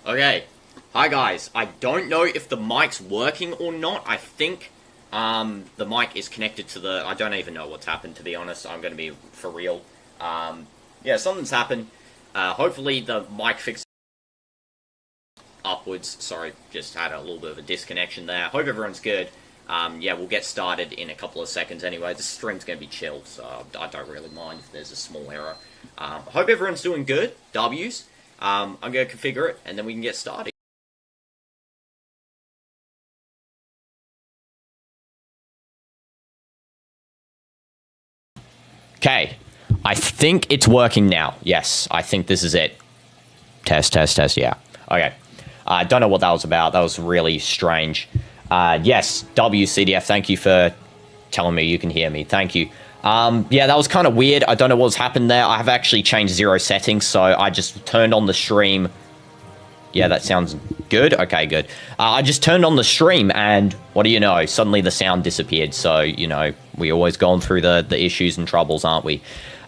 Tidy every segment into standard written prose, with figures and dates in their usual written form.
Okay, hi guys. I don't know if the mic's working or not. I think the mic is connected to the... I don't even know what's happened, to be honest. I'm going to be for real. Yeah, something's happened. Hopefully the mic fixes upwards. Sorry, just had a little bit of a disconnection there. Hope everyone's good. Yeah, we'll get started in a couple of seconds anyway. The stream's going to be chill, so I don't really mind if there's a small error. Hope everyone's doing good. W's. I'm going to configure it, and then we can get started. Okay, I think it's working now. Yes, I think this is it. Test, yeah. Okay, I don't know what that was about. That was really strange. Yes, WCDF, thank you for telling me you can hear me. Thank you. Yeah, that was kind of weird. I don't know what's happened there. I have actually changed 0 settings, so I just turned on the stream. Yeah, that sounds good. Okay, good. I just turned on the stream, and what do you know? Suddenly the sound disappeared. So, you know, we always going through the issues and troubles, aren't we?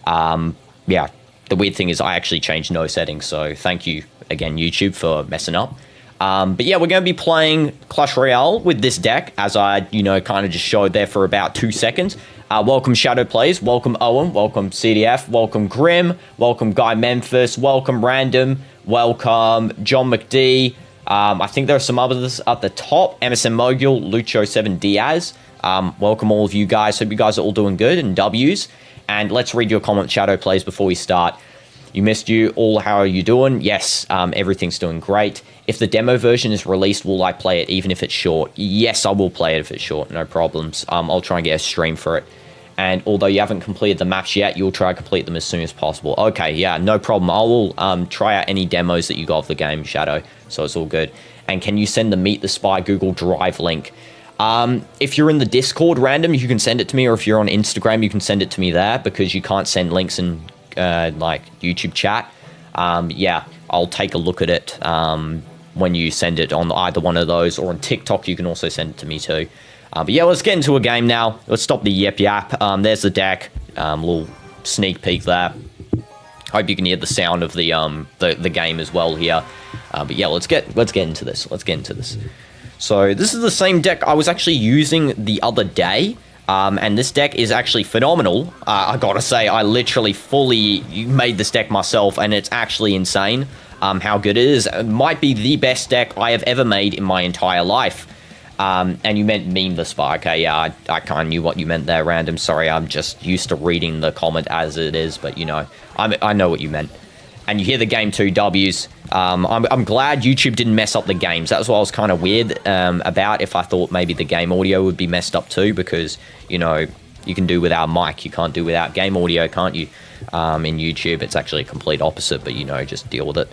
Yeah, the weird thing is I actually changed no settings, so thank you again, YouTube, for messing up. But yeah, we're going to be playing Clash Royale with this deck, as I, you know, kind of just showed there for about 2 seconds. Welcome Shadow Plays, welcome Owen, welcome CDF, welcome Grim, welcome Guy Memphis, welcome Random, welcome John McD. I think there are some others at the top. MSN Mogul, Lucho7 Diaz. Welcome all of you guys. Hope you guys are all doing good and W's. And let's read your comment, Shadow Plays, before we start. You missed you all. How are you doing? Yes, everything's doing great. If the demo version is released, will I play it even if it's short? Yes, I will play it if it's short. No problems. I'll try and get a stream for it. And although you haven't completed the maps yet, you'll try to complete them as soon as possible. Okay, yeah, no problem. I will try out any demos that you got of the game, Shadow. So it's all good. And can you send the Meet the Spy Google Drive link? If you're in the Discord random, you can send it to me. Or if you're on Instagram, you can send it to me there. Because you can't send links in like YouTube chat. Yeah, I'll take a look at it when you send it on either one of those. Or on TikTok, you can also send it to me too. But yeah, let's get into a game now. Let's stop the yap. There's the deck. Little sneak peek there. Hope you can hear the sound of the game as well here. But yeah, let's get into this. So this is the same deck I was actually using the other day. And this deck is actually phenomenal. I gotta say, I literally fully made this deck myself, and it's actually insane how good it is. It might be the best deck I have ever made in my entire life. And you meant Meme the Spy. Okay, yeah, I kind of knew what you meant there, Random. Sorry, I'm just used to reading the comment as it is, but, you know, I know what you meant. And you hear the game too, W's. I'm glad YouTube didn't mess up the games. That was what I was kind of weird about, if I thought maybe the game audio would be messed up too, because, you know, you can do without mic. You can't do without game audio, can't you? In YouTube, it's actually a complete opposite, but, you know, just deal with it.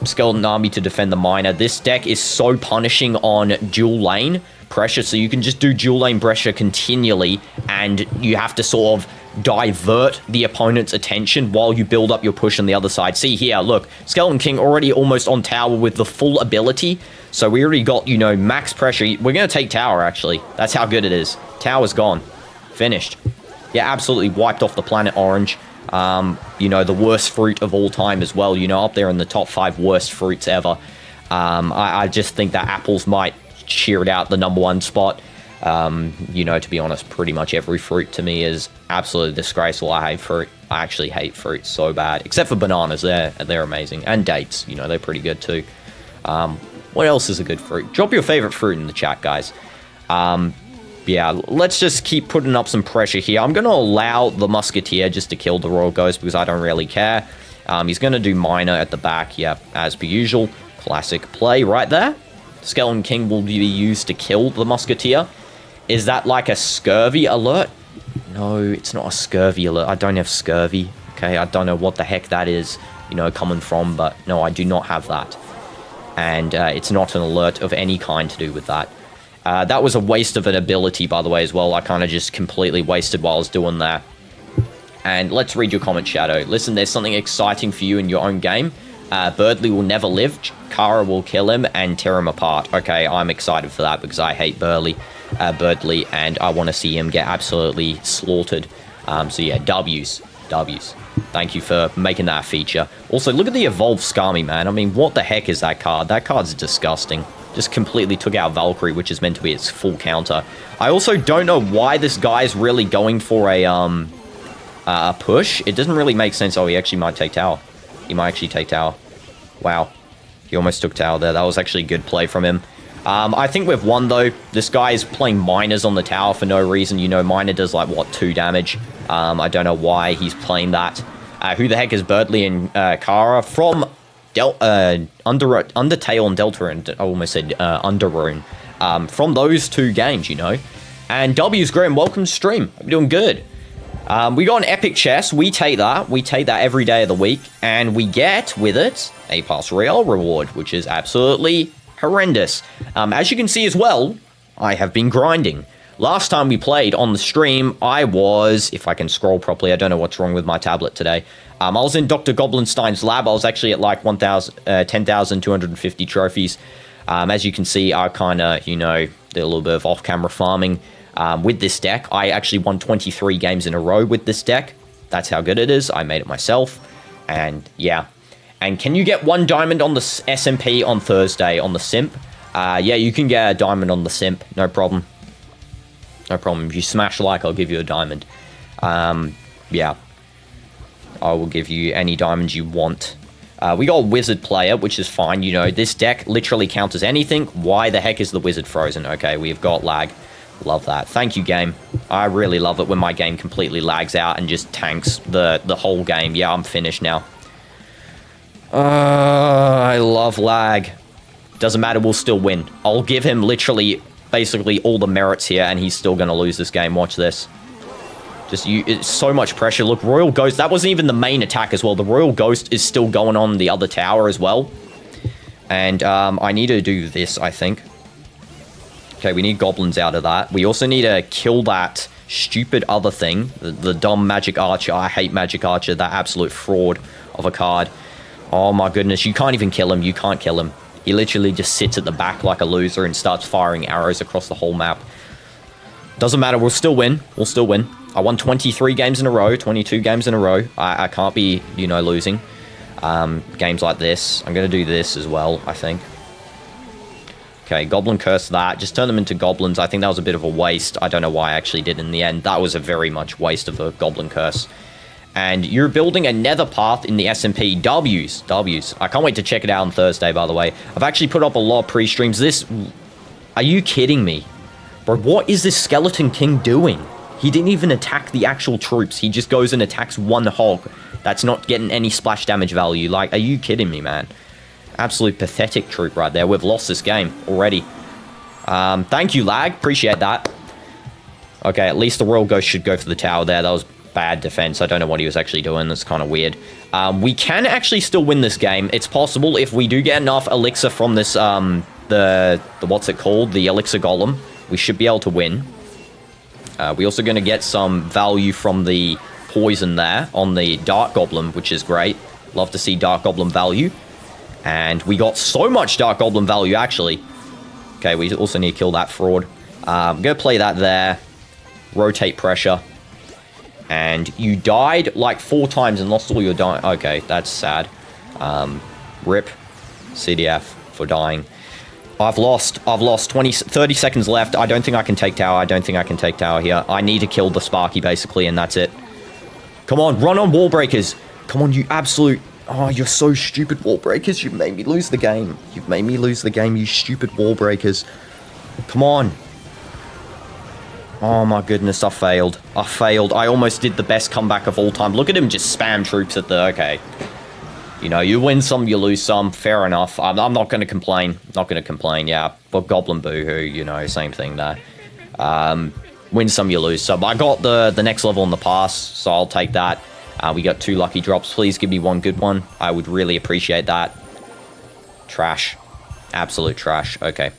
Skeleton Army to defend the miner. This deck is so punishing on dual lane pressure, so you can just do dual lane pressure continually, and you have to sort of divert the opponent's attention while you build up your push on the other side. See here, look, Skeleton King already almost on tower with the full ability, so we already got, you know, max pressure. We're going to take tower, actually. That's how good it is. Tower's gone. Finished. Yeah, absolutely wiped off the planet Orange. You know, the worst fruit of all time as well, you know, up there in the top 5 worst fruits ever. I just think that apples might cheer it out the #1 spot. You know, to be honest, pretty much every fruit to me is absolutely disgraceful. I hate fruit. I actually hate fruit so bad, except for bananas. They're amazing. And dates, you know, they're pretty good too. What else is a good fruit? Drop your favorite fruit in the chat, guys. Yeah, let's just keep putting up some pressure here. I'm going to allow the Musketeer just to kill the Royal Ghost because I don't really care. He's going to do Miner at the back, yeah, as per usual. Classic play right there. Skeleton King will be used to kill the Musketeer. Is that like a scurvy alert? No, it's not a scurvy alert. I don't have scurvy. Okay, I don't know what the heck that is, you know, coming from, but no, I do not have that. And it's not an alert of any kind to do with that. That was a waste of an ability, by the way, as well. I kind of just completely wasted while I was doing that. And let's read your comment, Shadow. Listen, there's something exciting for you in your own game. Birdly will never live. Kara will kill him and tear him apart. Okay, I'm excited for that because I hate Birdly, and I want to see him get absolutely slaughtered. So yeah, W's. Thank you for making that a feature. Also, look at the evolved Skarmy, man. I mean, what the heck is that card? That card's disgusting. Just completely took out Valkyrie, which is meant to be its full counter. I also don't know why this guy's really going for a push. It doesn't really make sense. Oh, he actually might take tower. He might actually take tower. Wow. He almost took tower there. That was actually a good play from him. I think we've won, though. This guy is playing miners on the tower for no reason. You know, miner does, like, what, 2 damage? I don't know why he's playing that. Who the heck is Birdly and Kara? From Undertale and Deltarune. I almost said Underrune. From those 2 games, you know. And W's Graham, welcome to stream. I'm doing good. We got an epic chest. We take that. We take that every day of the week. And we get, with it, a Pass Royale reward, which is absolutely horrendous. As you can see as well, I have been grinding. Last time we played on the stream, I was, if I can scroll properly, I don't know what's wrong with my tablet today. I was in Dr. Goblinstein's lab. I was actually at like 10,250 trophies. As you can see, I kind of, you know, did a little bit of off-camera farming with this deck. I actually won 23 games in a row with this deck. That's how good it is. I made it myself. And yeah. And can you get 1 diamond on the SMP on Thursday on the simp? Yeah, you can get a diamond on the simp. No problem. No problem. If you smash like, I'll give you a diamond. Yeah. I will give you any diamonds you want. We got a wizard player, which is fine. You know, this deck literally counts as anything. Why the heck is the wizard frozen? Okay, we've got lag. Love that. Thank you, game. I really love it when my game completely lags out and just tanks the whole game. Yeah, I'm finished now. I love lag. Doesn't matter, we'll still win. I'll give him literally, basically all the merits here, and he's still going to lose this game. Watch this. Just, it's so much pressure. Look, Royal Ghost, that wasn't even the main attack as well. The Royal Ghost is still going on the other tower as well. And I need to do this, I think. Okay, we need goblins out of that. We also need to kill that stupid other thing. The dumb Magic Archer. I hate Magic Archer. That absolute fraud of a card. Oh my goodness, you can't even kill him. You can't kill him. He literally just sits at the back like a loser and starts firing arrows across the whole map. Doesn't matter, we'll still win. We'll still win. I won 23 games in a row, 22 games in a row. I can't be, you know, losing. Games like this. I'm going to do this as well, I think. Okay, Goblin Curse that. Just turn them into goblins. I think that was a bit of a waste. I don't know why I actually did in the end. That was a very much waste of a Goblin Curse. And you're building a nether path in the SMP. W's. I can't wait to check it out on Thursday, by the way. I've actually put up a lot of pre-streams. This... Are you kidding me? Bro, what is this Skeleton King doing? He didn't even attack the actual troops. He just goes and attacks one hog. That's not getting any splash damage value. Like, are you kidding me, man? Absolute pathetic troop right there. We've lost this game already. Thank you, lag. Appreciate that. Okay, at least the Royal Ghost should go for the tower there. That was bad defense. I don't know what he was actually doing. That's kind of weird. We can actually still win this game. It's possible if we do get enough elixir from this, the what's it called? The elixir golem. We should be able to win. We're also going to get some value from the poison there on the Dark Goblin, which is great. Love to see Dark Goblin value. And we got so much Dark Goblin value, actually. Okay, we also need to kill that fraud. I'm going to play that there. Rotate pressure. And you died like 4 times and lost all your dying. Okay, that's sad. RIP CDF for dying. I've lost 30 seconds left. I don't think I can take tower. I don't think I can take tower here. I need to kill the Sparky, basically, and that's it. Come on, run on wall breakers. Come on, you absolute... Oh, you're so stupid, wall breakers. You've made me lose the game. You've made me lose the game, you stupid wall breakers. Come on. Oh my goodness, I failed. I almost did the best comeback of all time. Look at him just spam troops at the... Okay. You know, you win some, you lose some. Fair enough. I'm not going to complain. Not going to complain, yeah. But Goblin Boohoo, you know, same thing there. Win some, you lose some. I got the next level on the pass, so I'll take that. We got 2 lucky drops. Please give me 1 good one. I would really appreciate that. Trash. Absolute trash. Okay.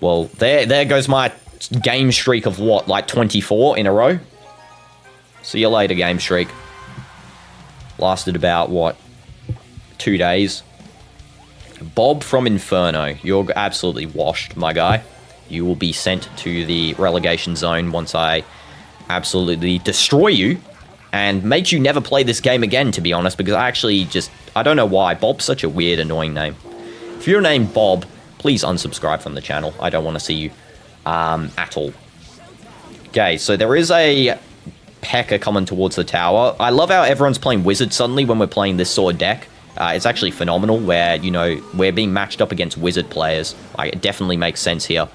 Well, there goes my game streak of what? Like 24 in a row? See you later, game streak. Lasted about, what? 2 days. Bob from Inferno. You're absolutely washed, my guy. You will be sent to the relegation zone once I absolutely destroy you. and makes you never play this game again, to be honest, because I don't know why. Bob's such a weird, annoying name. If you're named Bob, please unsubscribe from the channel. I don't want to see you at all. Okay, so there is a P.E.K.K.A coming towards the tower. I love how everyone's playing Wizard suddenly when we're playing this sort of deck. It's actually phenomenal where, you know, we're being matched up against Wizard players. Like, it definitely makes sense here.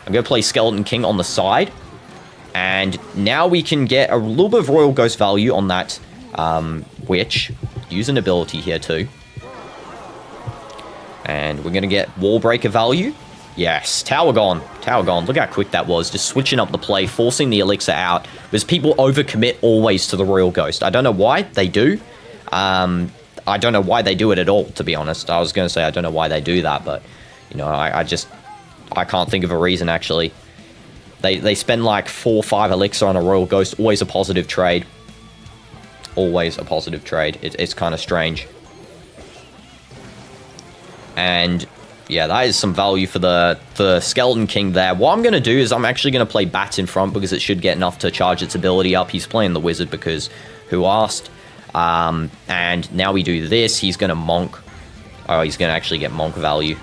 I'm going to play Skeleton King on the side. And now we can get a little bit of Royal Ghost value on that Witch. Use an ability here too. And we're going to get Wall Breaker value. Yes, Tower gone. Tower gone. Look how quick that was. Just switching up the play, forcing the Elixir out. Because people overcommit always to the Royal Ghost. I don't know why they do. I don't know why they do it at all, to be honest. I was going to say I don't know why they do that, but, you know, I can't think of a reason, actually. They spend like 4 or 5 Elixir on a Royal Ghost. Always a positive trade. Always a positive trade. It's kind of strange. And yeah, that is some value for the Skeleton King there. What I'm going to do is I'm actually going to play Bat in front because it should get enough to charge its ability up. He's playing the Wizard because who asked? And now we do this. He's going to Monk. Oh, he's going to actually get Monk value.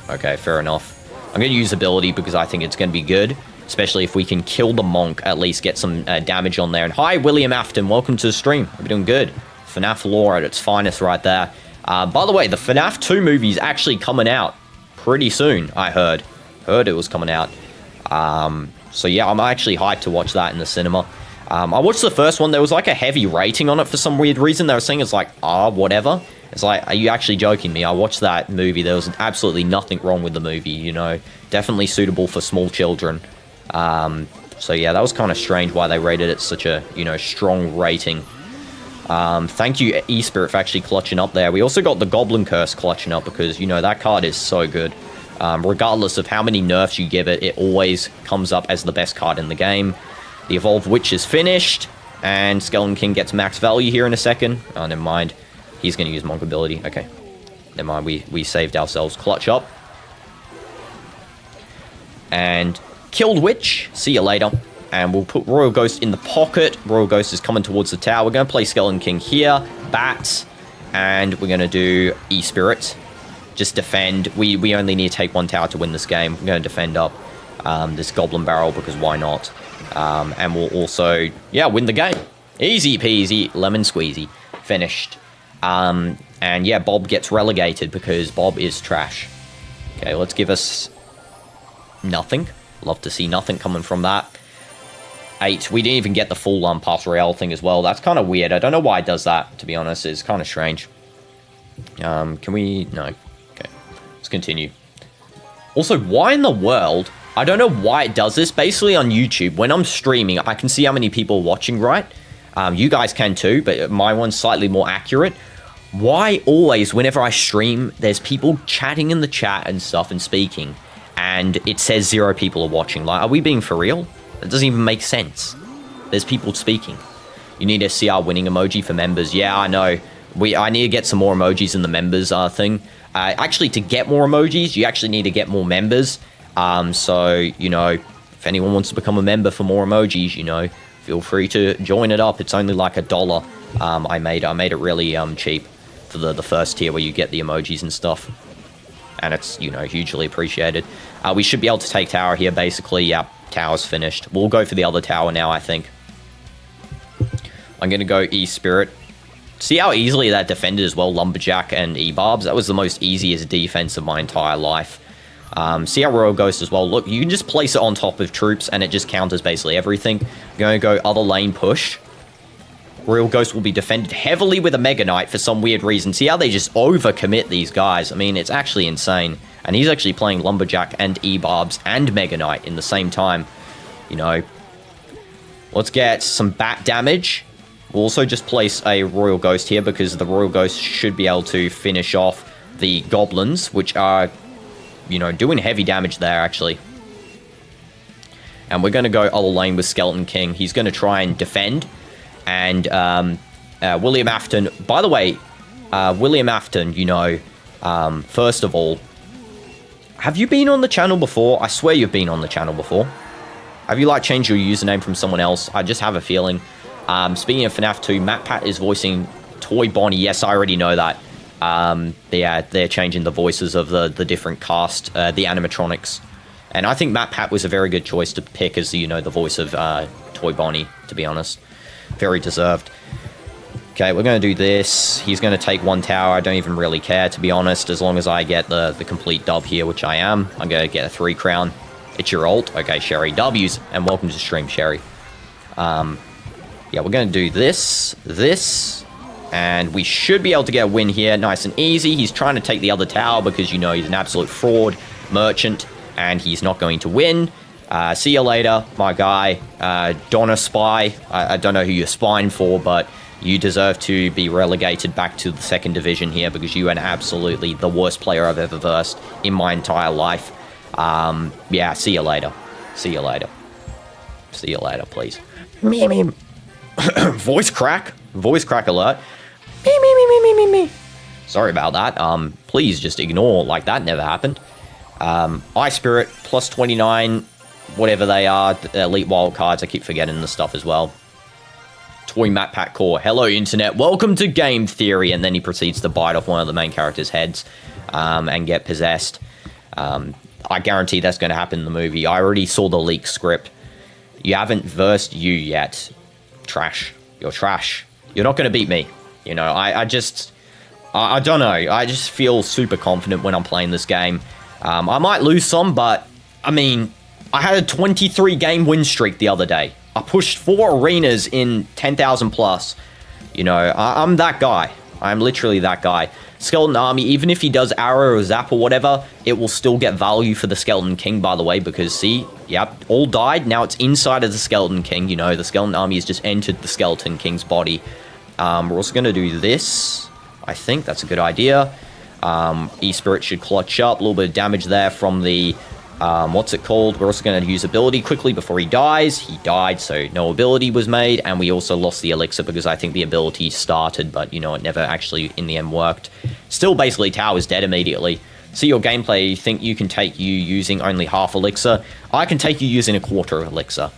Okay, fair enough. I'm going to use ability because I think it's going to be good. Especially if we can kill the Monk, at least get some damage on there. And hi, William Afton. Welcome to the stream. Hope you're doing good. FNAF lore at its finest right there. By the way, the FNAF 2 movie is actually coming out pretty soon, I heard. Heard it was coming out. So yeah, I'm actually hyped to watch that in the cinema. I watched the first one. There was like a heavy rating on it for some weird reason. They were saying it's like, whatever. It's like, are you actually joking me? I watched that movie. There was absolutely nothing wrong with the movie, you know. Definitely suitable for small children. So yeah, that was kind of strange why they rated it such a, you know, strong rating. Thank you, eSpirit, for actually clutching up there. We also got the Goblin Curse clutching up because, you know, that card is so good. Regardless of how many nerfs you give it, it always comes up as the best card in the game. The Evolved Witch is finished, and Skeleton King gets max value here in a second. Oh, never mind. He's going to use Monk ability. Okay. Never mind, we saved ourselves. Clutch up. And killed Witch. See you later. And we'll put Royal Ghost in the pocket. Royal Ghost is coming towards the tower. We're going to play Skeleton King here. Bats. And we're going to do E-Spirit. Just defend. We only need to take 1 tower to win this game. We're going to defend up this Goblin Barrel because why not? And we'll also, yeah, win the game. Easy peasy. Lemon squeezy. Finished. And yeah, Bob gets relegated because Bob is trash. Okay, let's give us nothing. Love to see nothing coming from that. 8. We didn't even get the full pass Royale thing as well. That's kind of weird. I don't know why it does that, to be honest. It's kind of strange. Can we... No. Okay. Let's continue. Also, why in the world... I don't know why it does this. Basically, on YouTube, when I'm streaming, I can see how many people are watching, right? You guys can too, but my one's slightly more accurate. Why always, whenever I stream, there's people chatting in the chat and stuff and speaking, and it says 0 people are watching? Like, are we being for real? That doesn't even make sense. There's people speaking. You need to see our winning emoji for members. Yeah, I know. I need to get some more emojis in the members thing. Actually, to get more emojis, you actually need to get more members. So, you know, if anyone wants to become a member for more emojis, you know, feel free to join it up. It's only like $1. I made it really cheap for the first tier where you get the emojis and stuff. And it's, you know, hugely appreciated. We should be able to take tower here, basically. Yep, tower's finished. We'll go for the other tower now, I think. I'm going to go E-Spirit. See how easily that defended as well, Lumberjack and E-Barbs? That was the most easiest defense of my entire life. See how Royal Ghost as well. Look, you can just place it on top of troops and it just counters basically everything. I'm going to go other lane push. Royal Ghost will be defended heavily with a Mega Knight for some weird reason. See how they just overcommit these guys? I mean, it's actually insane. And he's actually playing Lumberjack and E-Barbs and Mega Knight in the same time. You know, let's get some bat damage. We'll also just place a Royal Ghost here because the Royal Ghost should be able to finish off the goblins, which are, you know, doing heavy damage there, actually. And we're going to go other lane with Skeleton King. He's going to try and defend. And William Afton, by the way, William Afton, you know, first of all, have you been on the channel before? I swear you've been on the channel before. Have you, like, changed your username from someone else? I just have a feeling. Speaking of FNAF 2, MatPat is voicing Toy Bonnie. Yes, I already know that. Yeah, they're changing the voices of the different cast, the animatronics. And I think MatPat was a very good choice to pick as, you know, the voice of Toy Bonnie, to be honest. Very deserved. Okay, we're going to do this. He's going to take one tower. I don't even really care, to be honest. As long as I get the complete dub here, which I am. I'm going to get a 3 crown. It's your ult. Okay, Sherry. W's. And welcome to stream, Sherry. Yeah, we're going to do this. And we should be able to get a win here. Nice and easy. He's trying to take the other tower because, you know, he's an absolute fraud merchant. And he's not going to win. See you later, my guy. Donna Spy. I don't know who you're spying for, but you deserve to be relegated back to the 2nd division here because you are absolutely the worst player I've ever versed in my entire life. Yeah, see you later. See you later. See you later, please. Me. Voice crack. Voice crack alert. Me. Sorry about that. Please just ignore like that never happened. Ice Spirit, plus 29, whatever they are, Elite Wildcards, I keep forgetting the stuff as well. Toy MatPat Core, hello internet, welcome to Game Theory, and then he proceeds to bite off one of the main character's heads, and get possessed. I guarantee that's going to happen in the movie. I already saw the leaked script. You haven't versed you yet. Trash. You're trash. You're not going to beat me. You know, I don't know, I just feel super confident when I'm playing this game. I might lose some, but, I mean, I had a 23 game win streak the other day. I pushed 4 arenas in 10,000 plus. You know, I'm that guy. I'm literally that guy. Skeleton Army, even if he does arrow or zap or whatever, it will still get value for the Skeleton King, by the way, because, see, yep, all died. Now it's inside of the Skeleton King. You know, the Skeleton Army has just entered the Skeleton King's body. We're also going to do this. I think that's a good idea. E-Spirit should clutch up. A little bit of damage there from the, what's it called? We're also going to use ability quickly before he dies. He died, so no ability was made. And we also lost the elixir because I think the ability started, but, you know, it never actually, in the end, worked. Still, basically, Tower's dead immediately. See your gameplay, you think you can take you using only half elixir. I can take you using a quarter of elixir.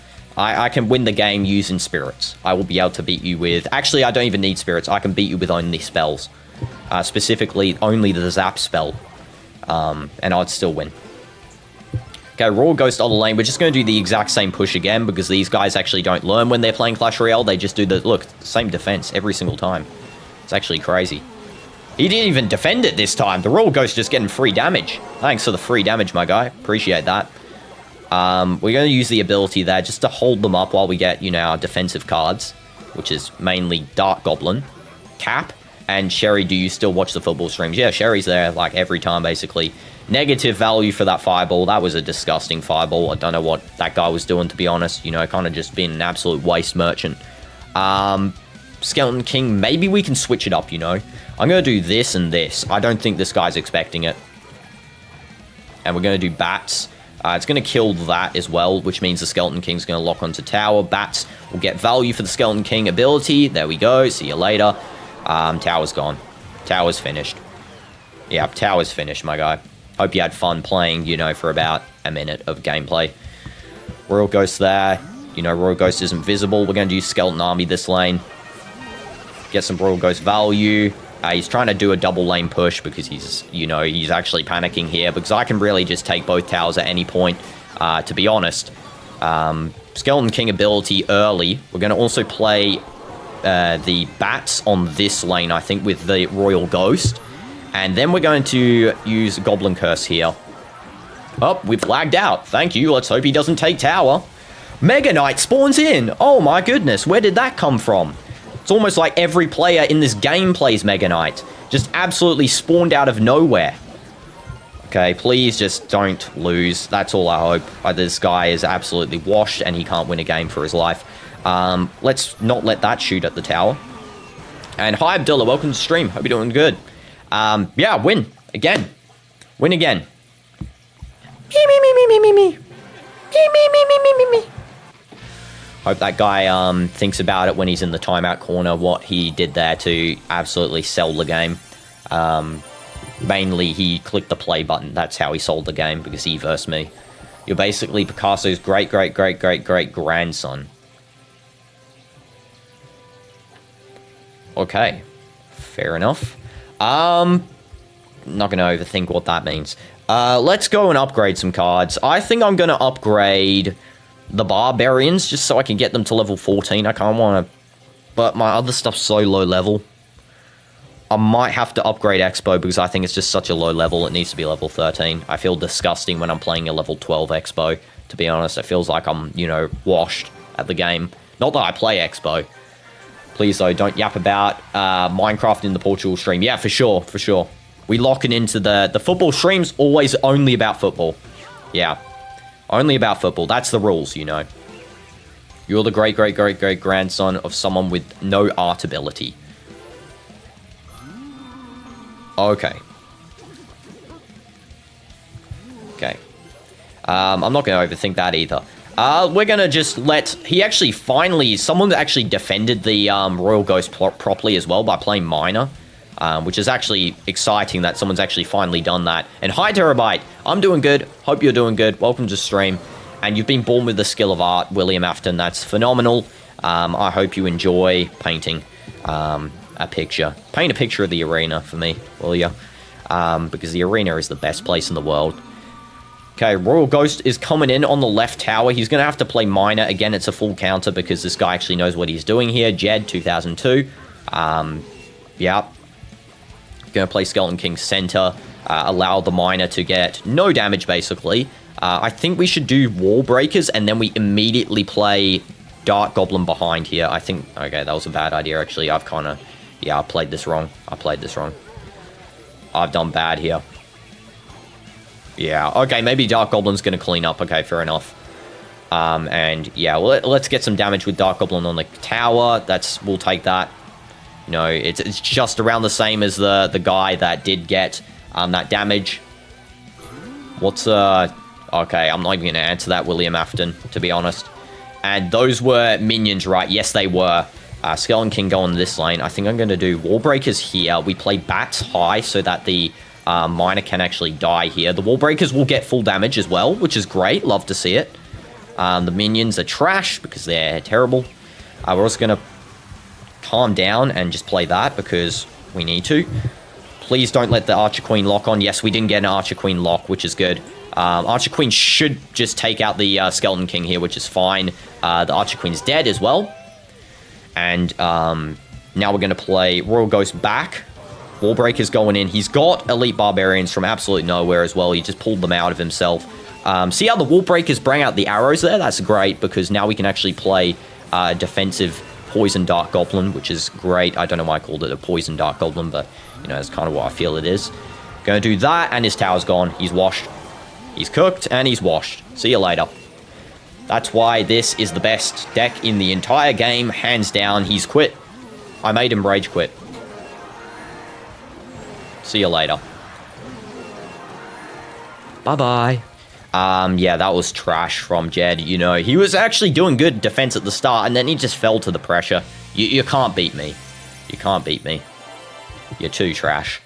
I can win the game using spirits. I will be able to beat you with... Actually, I don't even need spirits. I can beat you with only spells. Specifically, only the zap spell. And I'd still win. Okay, Royal goes to other lane. We're just going to do the exact same push again because these guys actually don't learn when they're playing Clash Royale. They just do the, look, same defense every single time. It's actually crazy. He didn't even defend it this time. The Royal Ghost just getting free damage. Thanks for the free damage, my guy. Appreciate that. We're going to use the ability there just to hold them up while we get, you know, our defensive cards, which is mainly Dark Goblin, Cap, and Sherry. Do you still watch the football streams? Yeah, Sherry's there like every time, basically. Negative value for that fireball. That was a disgusting fireball. I don't know what that guy was doing, to be honest. You know, kind of just being an absolute waste merchant. Skeleton King, maybe we can switch it up, you know. I'm going to do this and this. I don't think this guy's expecting it. And we're going to do bats. It's going to kill that as well, which means the Skeleton King's going to lock onto tower. Bats will get value for the Skeleton King ability. There we go. See you later. Tower's gone. Tower's finished. Yeah, tower's finished, my guy. Hope you had fun playing, you know, for about a minute of gameplay. Royal Ghost there. You know, Royal Ghost isn't visible. We're going to use Skeleton Army this lane. Get some Royal Ghost value. He's trying to do a double lane push because he's, you know, he's actually panicking here because I can really just take both towers at any point, to be honest. Skeleton King ability early. We're going to also play the bats on this lane, I think, with the Royal Ghost. And then we're going to use Goblin Curse here. Oh, we've lagged out. Thank you. Let's hope he doesn't take tower. Mega Knight spawns in. Oh my goodness. Where did that come from? It's almost like every player in this game plays Mega Knight. Just absolutely spawned out of nowhere. Okay, please just don't lose. That's all I hope. This guy is absolutely washed and he can't win a game for his life. Let's not let that shoot at the tower. And hi Abdullah, welcome to stream. Hope you're doing good. Yeah, win again. Win again. Me. Hope that guy thinks about it when he's in the timeout corner, what he did there to absolutely sell the game. Mainly, he clicked the play button. That's how he sold the game, because he versed me. You're basically Picasso's great-great-great-great-great-grandson. Okay. Fair enough. Not going to overthink what that means. Let's go and upgrade some cards. I think I'm going to upgrade the Barbarians just so I can get them to level 14. I kind of want to... But my other stuff's so low level. I might have to upgrade Expo because I think it's just such a low level. It needs to be level 13. I feel disgusting when I'm playing a level 12 Expo. To be honest, it feels like I'm, you know, washed at the game. Not that I play Expo. Please, though, don't yap about Minecraft in the Portugal stream. Yeah, for sure, for sure. We lock it into the football stream's always only about football. Yeah, only about football. That's the rules, you know. You're the great-great-great-great-grandson of someone with no art ability. Okay. Okay. I'm not going to overthink that either. We're going to just let... He actually finally... Someone actually defended the Royal Ghost properly as well by playing Miner. Which is actually exciting that someone's actually finally done that. And hi, Terabyte. I'm doing good. Hope you're doing good. Welcome to stream. And you've been born with the skill of art, William Afton. That's phenomenal. I hope you enjoy painting a picture. Paint a picture of the arena for me, will you? Because the arena is the best place in the world. Okay, Royal Ghost is coming in on the left tower. He's going to have to play Miner. Again, it's a full counter because this guy actually knows what he's doing here. Jed, 2002. Yeah. Going to play Skeleton King center. Allow the Miner to get no damage, basically. I think we should do Wall Breakers, and then we immediately play Dark Goblin behind here. I think... Okay, that was a bad idea, actually. I've kind of... Yeah, I played this wrong. I've done bad here. Yeah, okay, maybe Dark Goblin's going to clean up. Okay, fair enough. And, yeah, well, let's get some damage with Dark Goblin on the tower. We'll take that. You know, it's just around the same as the guy that did get that damage. What's... Okay, I'm not even going to answer that, William Afton, to be honest. And those were minions, right? Yes, they were. Skeleton King go on this lane. I think I'm going to do Wall Breakers here. We play Bats high so that the Miner can actually die here. The Wall Breakers will get full damage as well, which is great. Love to see it. The minions are trash because they're terrible. We're also going to calm down and just play that because we need to. Please don't let the Archer Queen lock on. Yes, we didn't get an Archer Queen lock, which is good. Archer Queen should just take out the Skeleton King here, which is fine. The Archer Queen's dead as well. And now we're going to play Royal Ghost back. Wall Breaker's going in. He's got Elite Barbarians from absolutely nowhere as well. He just pulled them out of himself. See how the Wall Breakers bring out the arrows there? That's great because now we can actually play defensive Poison Dark Goblin, which is great. I don't know why I called it a Poison Dark Goblin, but, you know, that's kind of what I feel it is. Going to do that, and his tower's gone. He's washed. He's cooked, and he's washed. See you later. That's why this is the best deck in the entire game. Hands down, he's quit. I made him rage quit. See you later. Bye-bye. Yeah, that was trash from Jed. You know, he was actually doing good defense at the start, and then he just fell to the pressure. You can't beat me. You can't beat me. You're too trash.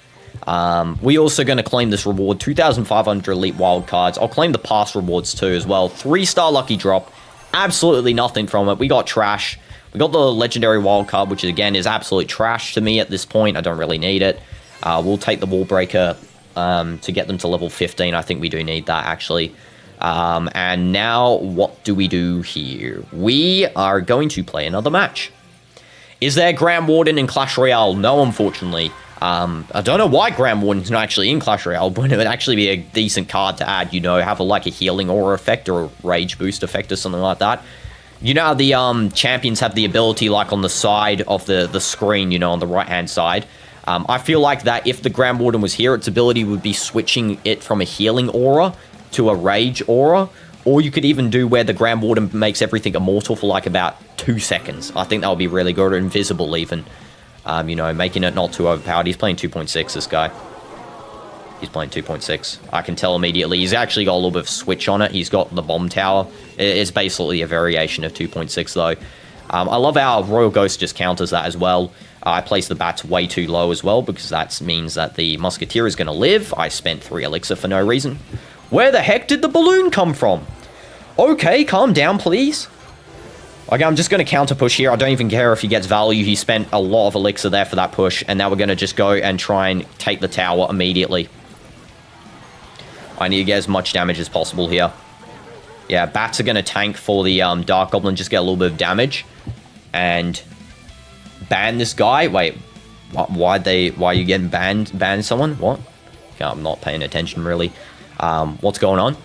We also going to claim this reward, 2,500 elite wildcards. I'll claim the past rewards too as well. 3-star lucky drop. Absolutely nothing from it. We got trash. We got the legendary wildcard, which again is absolute trash to me at this point. I don't really need it. We'll take the wall breaker to get them to level 15. I think we do need that actually. And now what do we do here? We are going to play another match. Is there Grand Warden in Clash Royale? No, unfortunately. I don't know why Grand Warden's not actually in Clash Royale, but it would actually be a decent card to add, you know, have like a healing aura effect or a rage boost effect or something like that. You know how the champions have the ability like on the side of the screen, you know, on the right-hand side. I feel like that if the Grand Warden was here, its ability would be switching it from a healing aura to a rage aura. Or you could even do where the Grand Warden makes everything immortal for like about 2 seconds. I think that would be really good, or invisible even. You know, making it not too overpowered. He's playing 2.6, this guy. He's playing 2.6. I can tell immediately. He's actually got a little bit of switch on it. He's got the bomb tower. It's basically a variation of 2.6, though. I love how Royal Ghost just counters that as well. I placed the bats way too low as well, because that means that the Musketeer is going to live. I spent 3 elixir for no reason. Where the heck did the balloon come from? Okay, calm down, please. Okay, I'm just going to counter push here. I don't even care if he gets value. He spent a lot of elixir there for that push. And now we're going to just go and try and take the tower immediately. I need to get as much damage as possible here. Yeah, bats are going to tank for the Dark Goblin. Just get a little bit of damage. And ban this guy. Wait, why are you getting banned? Ban someone? What? Okay, I'm not paying attention, really. What's going on?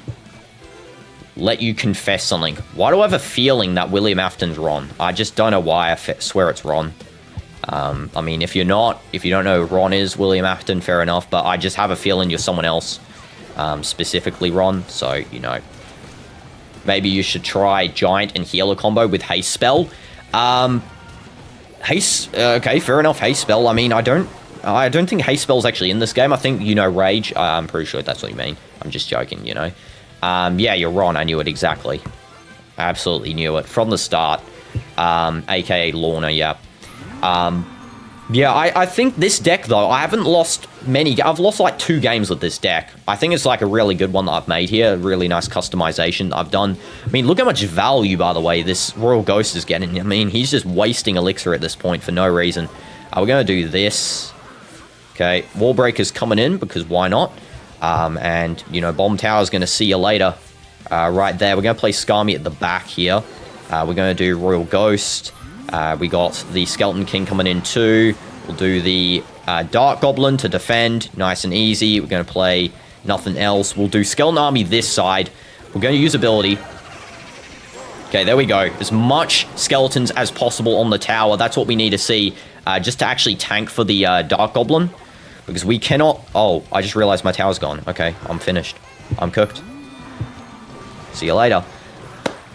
Let you confess something. Why do I have a feeling that William Afton's Ron? I just don't know why. I swear it's Ron. I mean, if you don't know who Ron is, William Afton, fair enough. But I just have a feeling you're someone else. Specifically Ron. So, you know. Maybe you should try Giant and Healer combo with Haste Spell. Haste, okay, fair enough, Haste Spell. I mean, I don't think Haste Spell's actually in this game. I think, you know, Rage. I'm pretty sure that's what you mean. I'm just joking, you know. Yeah, you're wrong. I knew it exactly. I absolutely knew it from the start. AKA Lorna, yeah. Yeah, I think this deck, though, I haven't lost many. I've lost, like, 2 games with this deck. I think it's, like, a really good one that I've made here. A really nice customization that I've done. I mean, look how much value, by the way, this Royal Ghost is getting. I mean, he's just wasting elixir at this point for no reason. We're going to do this. Okay, Wall Breaker's coming in, because why not? And, you know, Bomb Tower's going to see you later. Right there. We're going to play Skarmy at the back here. We're going to do Royal Ghost. We got the Skeleton King coming in too. We'll do the Dark Goblin to defend. Nice and easy. We're going to play nothing else. We'll do Skeleton Army this side. We're going to use ability. Okay, there we go. As much skeletons as possible on the tower. That's what we need to see. Just to actually tank for the Dark Goblin. Because we cannot... Oh, I just realized my tower's gone. Okay, I'm finished. I'm cooked. See you later.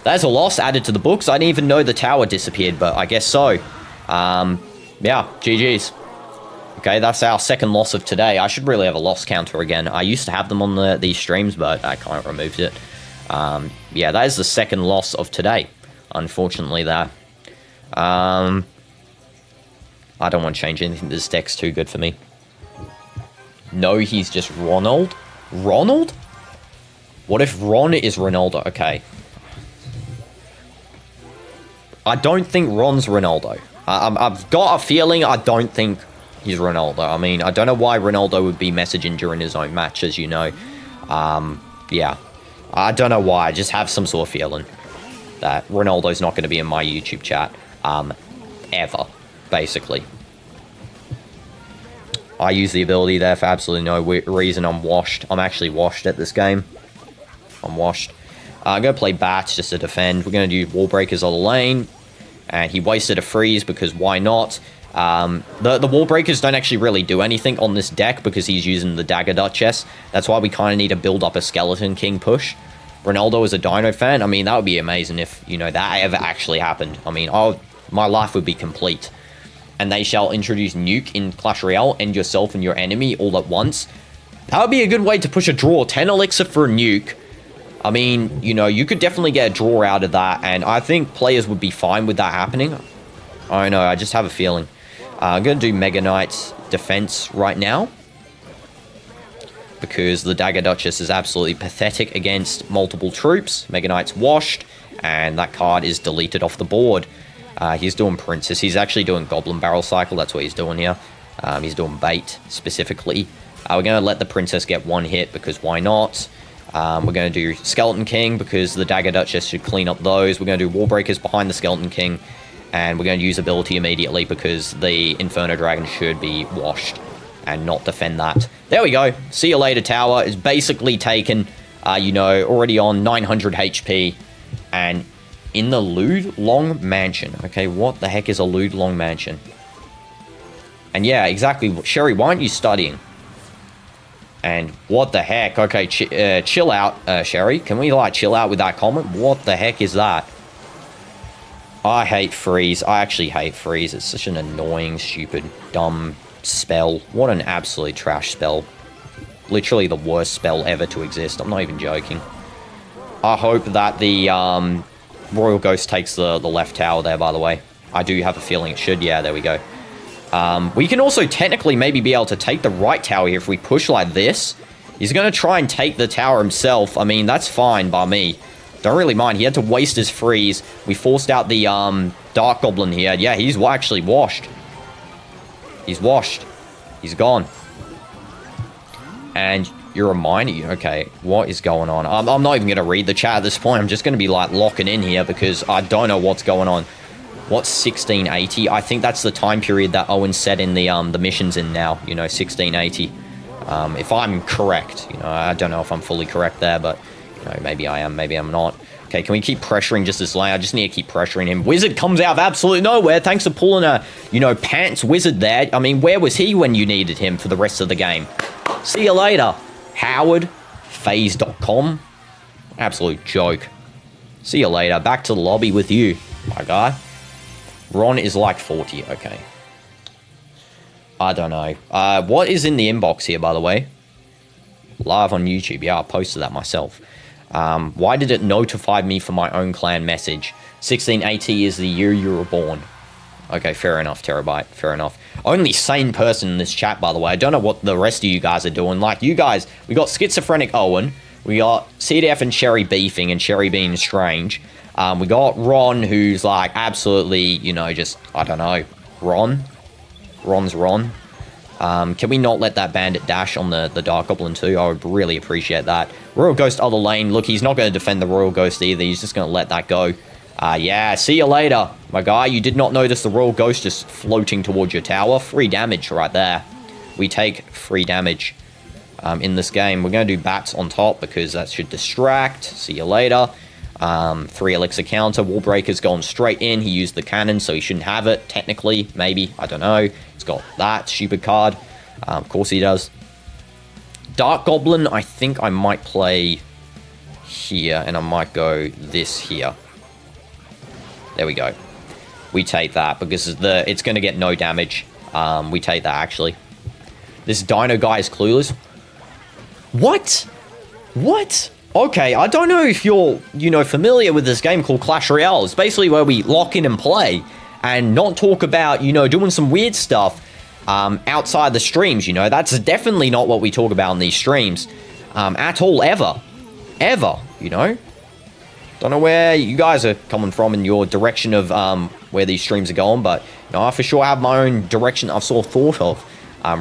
That's a loss added to the books. I didn't even know the tower disappeared, but I guess so. Yeah, GG's. Okay, that's our second loss of today. I should really have a loss counter again. I used to have them on these streams, but I kind of removed it. Yeah, that is the second loss of today. Unfortunately, that. I don't want to change anything. This deck's too good for me. No, he's just Ronald. Ronald? What if Ron is Ronaldo? Okay. I don't think Ron's Ronaldo. I've got a feeling I don't think he's Ronaldo. I mean, I don't know why Ronaldo would be messaging during his own match, as you know. Yeah. I don't know why. I just have some sort of feeling that Ronaldo's not going to be in my YouTube chat. Ever, basically. I use the ability there for absolutely no reason. I'm washed. I'm actually washed at this game. I'm washed. I'm going to play Bats just to defend. We're going to do Wall Breakers on the lane. And he wasted a freeze because why not? The Wall Breakers don't actually really do anything on this deck because he's using the Dagger Duchess. That's why we kind of need to build up a Skeleton King push. Ronaldo is a Dino fan. I mean, that would be amazing if, you know, that ever actually happened. I mean, my life would be complete. And they shall introduce Nuke in Clash Royale, end yourself and your enemy all at once. That would be a good way to push a draw. 10 elixir for a Nuke. I mean, you know, you could definitely get a draw out of that. And I think players would be fine with that happening. I don't know. I just have a feeling. I'm going to do Mega Knight's defense right now. Because the Dagger Duchess is absolutely pathetic against multiple troops. Mega Knight's washed. And that card is deleted off the board. He's doing Princess. He's actually doing Goblin Barrel Cycle. That's what he's doing here. He's doing Bait, specifically. We're going to let the Princess get one hit, because why not? We're going to do Skeleton King, because the Dagger Duchess should clean up those. We're going to do Wall Breakers behind the Skeleton King. And we're going to use ability immediately, because the Inferno Dragon should be washed and not defend that. There we go. See you later, tower. Is basically taken, you know, already on 900 HP. And in the Lude Long Mansion. Okay, what the heck is a Lude Long Mansion? And yeah, exactly. Sherry, why aren't you studying? And what the heck? Okay, chill out, Sherry. Can we, like, chill out with that comment? What the heck is that? I hate freeze. I actually hate freeze. It's such an annoying, stupid, dumb spell. What an absolute trash spell. Literally the worst spell ever to exist. I'm not even joking. I hope that the Royal Ghost takes the left tower there, by the way. I do have a feeling it should. Yeah, there we go. We can also technically maybe be able to take the right tower here if we push like this. He's going to try and take the tower himself. I mean, that's fine by me. Don't really mind. He had to waste his freeze. We forced out the Dark Goblin here. Yeah, he's actually washed. He's washed. He's gone. And you're a miner. Okay, what is going on? I'm not even going to read the chat at this point. I'm just going to be like locking in here because I don't know what's going on. What's 1680? I think that's the time period that Owen said in the missions in now. You know, 1680. If I'm correct, you know, I don't know if I'm fully correct there, but you know, maybe I am, maybe I'm not. Okay, can we keep pressuring just this lane? I just need to keep pressuring him. Wizard comes out of absolutely nowhere. Thanks for pulling a, you know, pants wizard there. I mean, where was he when you needed him for the rest of the game? See you later, Howard. Phase.com. Absolute joke. See you later. Back to the lobby with you, my guy. Ron is like 40. Okay. I don't know. What is in the inbox here, by the way? Live on YouTube. Yeah, I posted that myself. Why did it notify me for my own clan message? 1680 is the year you were born. Okay, fair enough, Terabyte. Fair enough. Only sane person in this chat, by the way. I don't know what the rest of you guys are doing. Like, you guys, we got Schizophrenic Owen. We got CDF and Cherry beefing and Cherry being strange. We got Ron, who's like absolutely, you know, just, I don't know, Ron. Ron's Ron. Can we not let that bandit dash on the Dark Goblin too? I would really appreciate that. Royal Ghost other lane. Look, he's not going to defend the Royal Ghost either. He's just going to let that go. Yeah, see you later, my guy. You did not notice the Royal Ghost just floating towards your tower. Free damage right there. We take free damage in this game. We're going to do bats on top because that should distract. See you later. 3 elixir counter. Wallbreaker's going straight in. He used the cannon, so he shouldn't have it. Technically, maybe. I don't know. He's got that stupid card. Of course he does. Dark Goblin, I think I might play here, and I might go this here. There we go. We take that because it's going to get no damage. We take that, actually. This Dino guy is clueless. What? What? Okay, I don't know if you're, you know, familiar with this game called Clash Royale. It's basically where we lock in and play and not talk about, you know, doing some weird stuff outside the streams, you know. That's definitely not what we talk about in these streams at all, ever. Ever, you know. Don't know where you guys are coming from in your direction of where these streams are going, but you know, I for sure have my own direction I've sort of thought of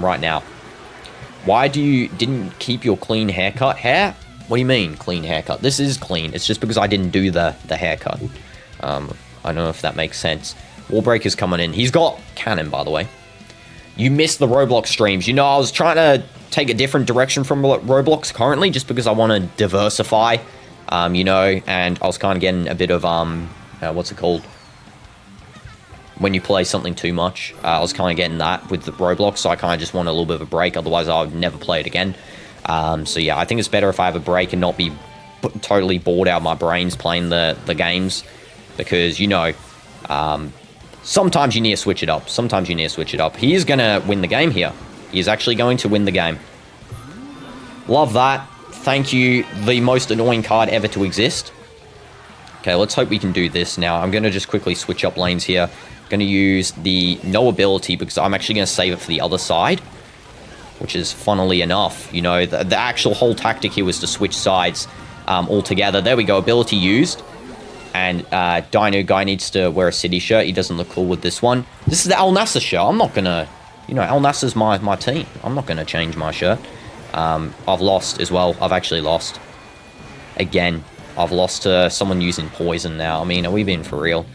right now. Why didn't keep your clean haircut? Hair? What do you mean, clean haircut? This is clean. It's just because I didn't do the haircut. I don't know if that makes sense. Wallbreaker's coming in. He's got cannon, by the way. You missed the Roblox streams. You know, I was trying to take a different direction from Roblox currently just because I want to diversify, you know, and I was kind of getting a bit of, what's it called? When you play something too much. I was kind of getting that with the Roblox, so I kind of just want a little bit of a break. Otherwise, I would never play it again. So yeah, I think it's better if I have a break and not be totally bored out of my brains playing the games. Because, you know, sometimes you need to switch it up. Sometimes you need to switch it up. He is going to win the game here. He is actually going to win the game. Love that. Thank you, the most annoying card ever to exist. Okay, let's hope we can do this now. I'm going to just quickly switch up lanes here. Going to use the no ability because I'm actually going to save it for the other side. Which is, funnily enough, you know, the actual whole tactic here was to switch sides altogether. There we go, ability used. And Dino guy needs to wear a city shirt. He doesn't look cool with this one. This is the Al Nassr shirt. I'm not going to, you know, Al Nassr's my team. I'm not going to change my shirt. I've lost as well. I've actually lost. Again, I've lost to someone using poison now. I mean, are we being for real?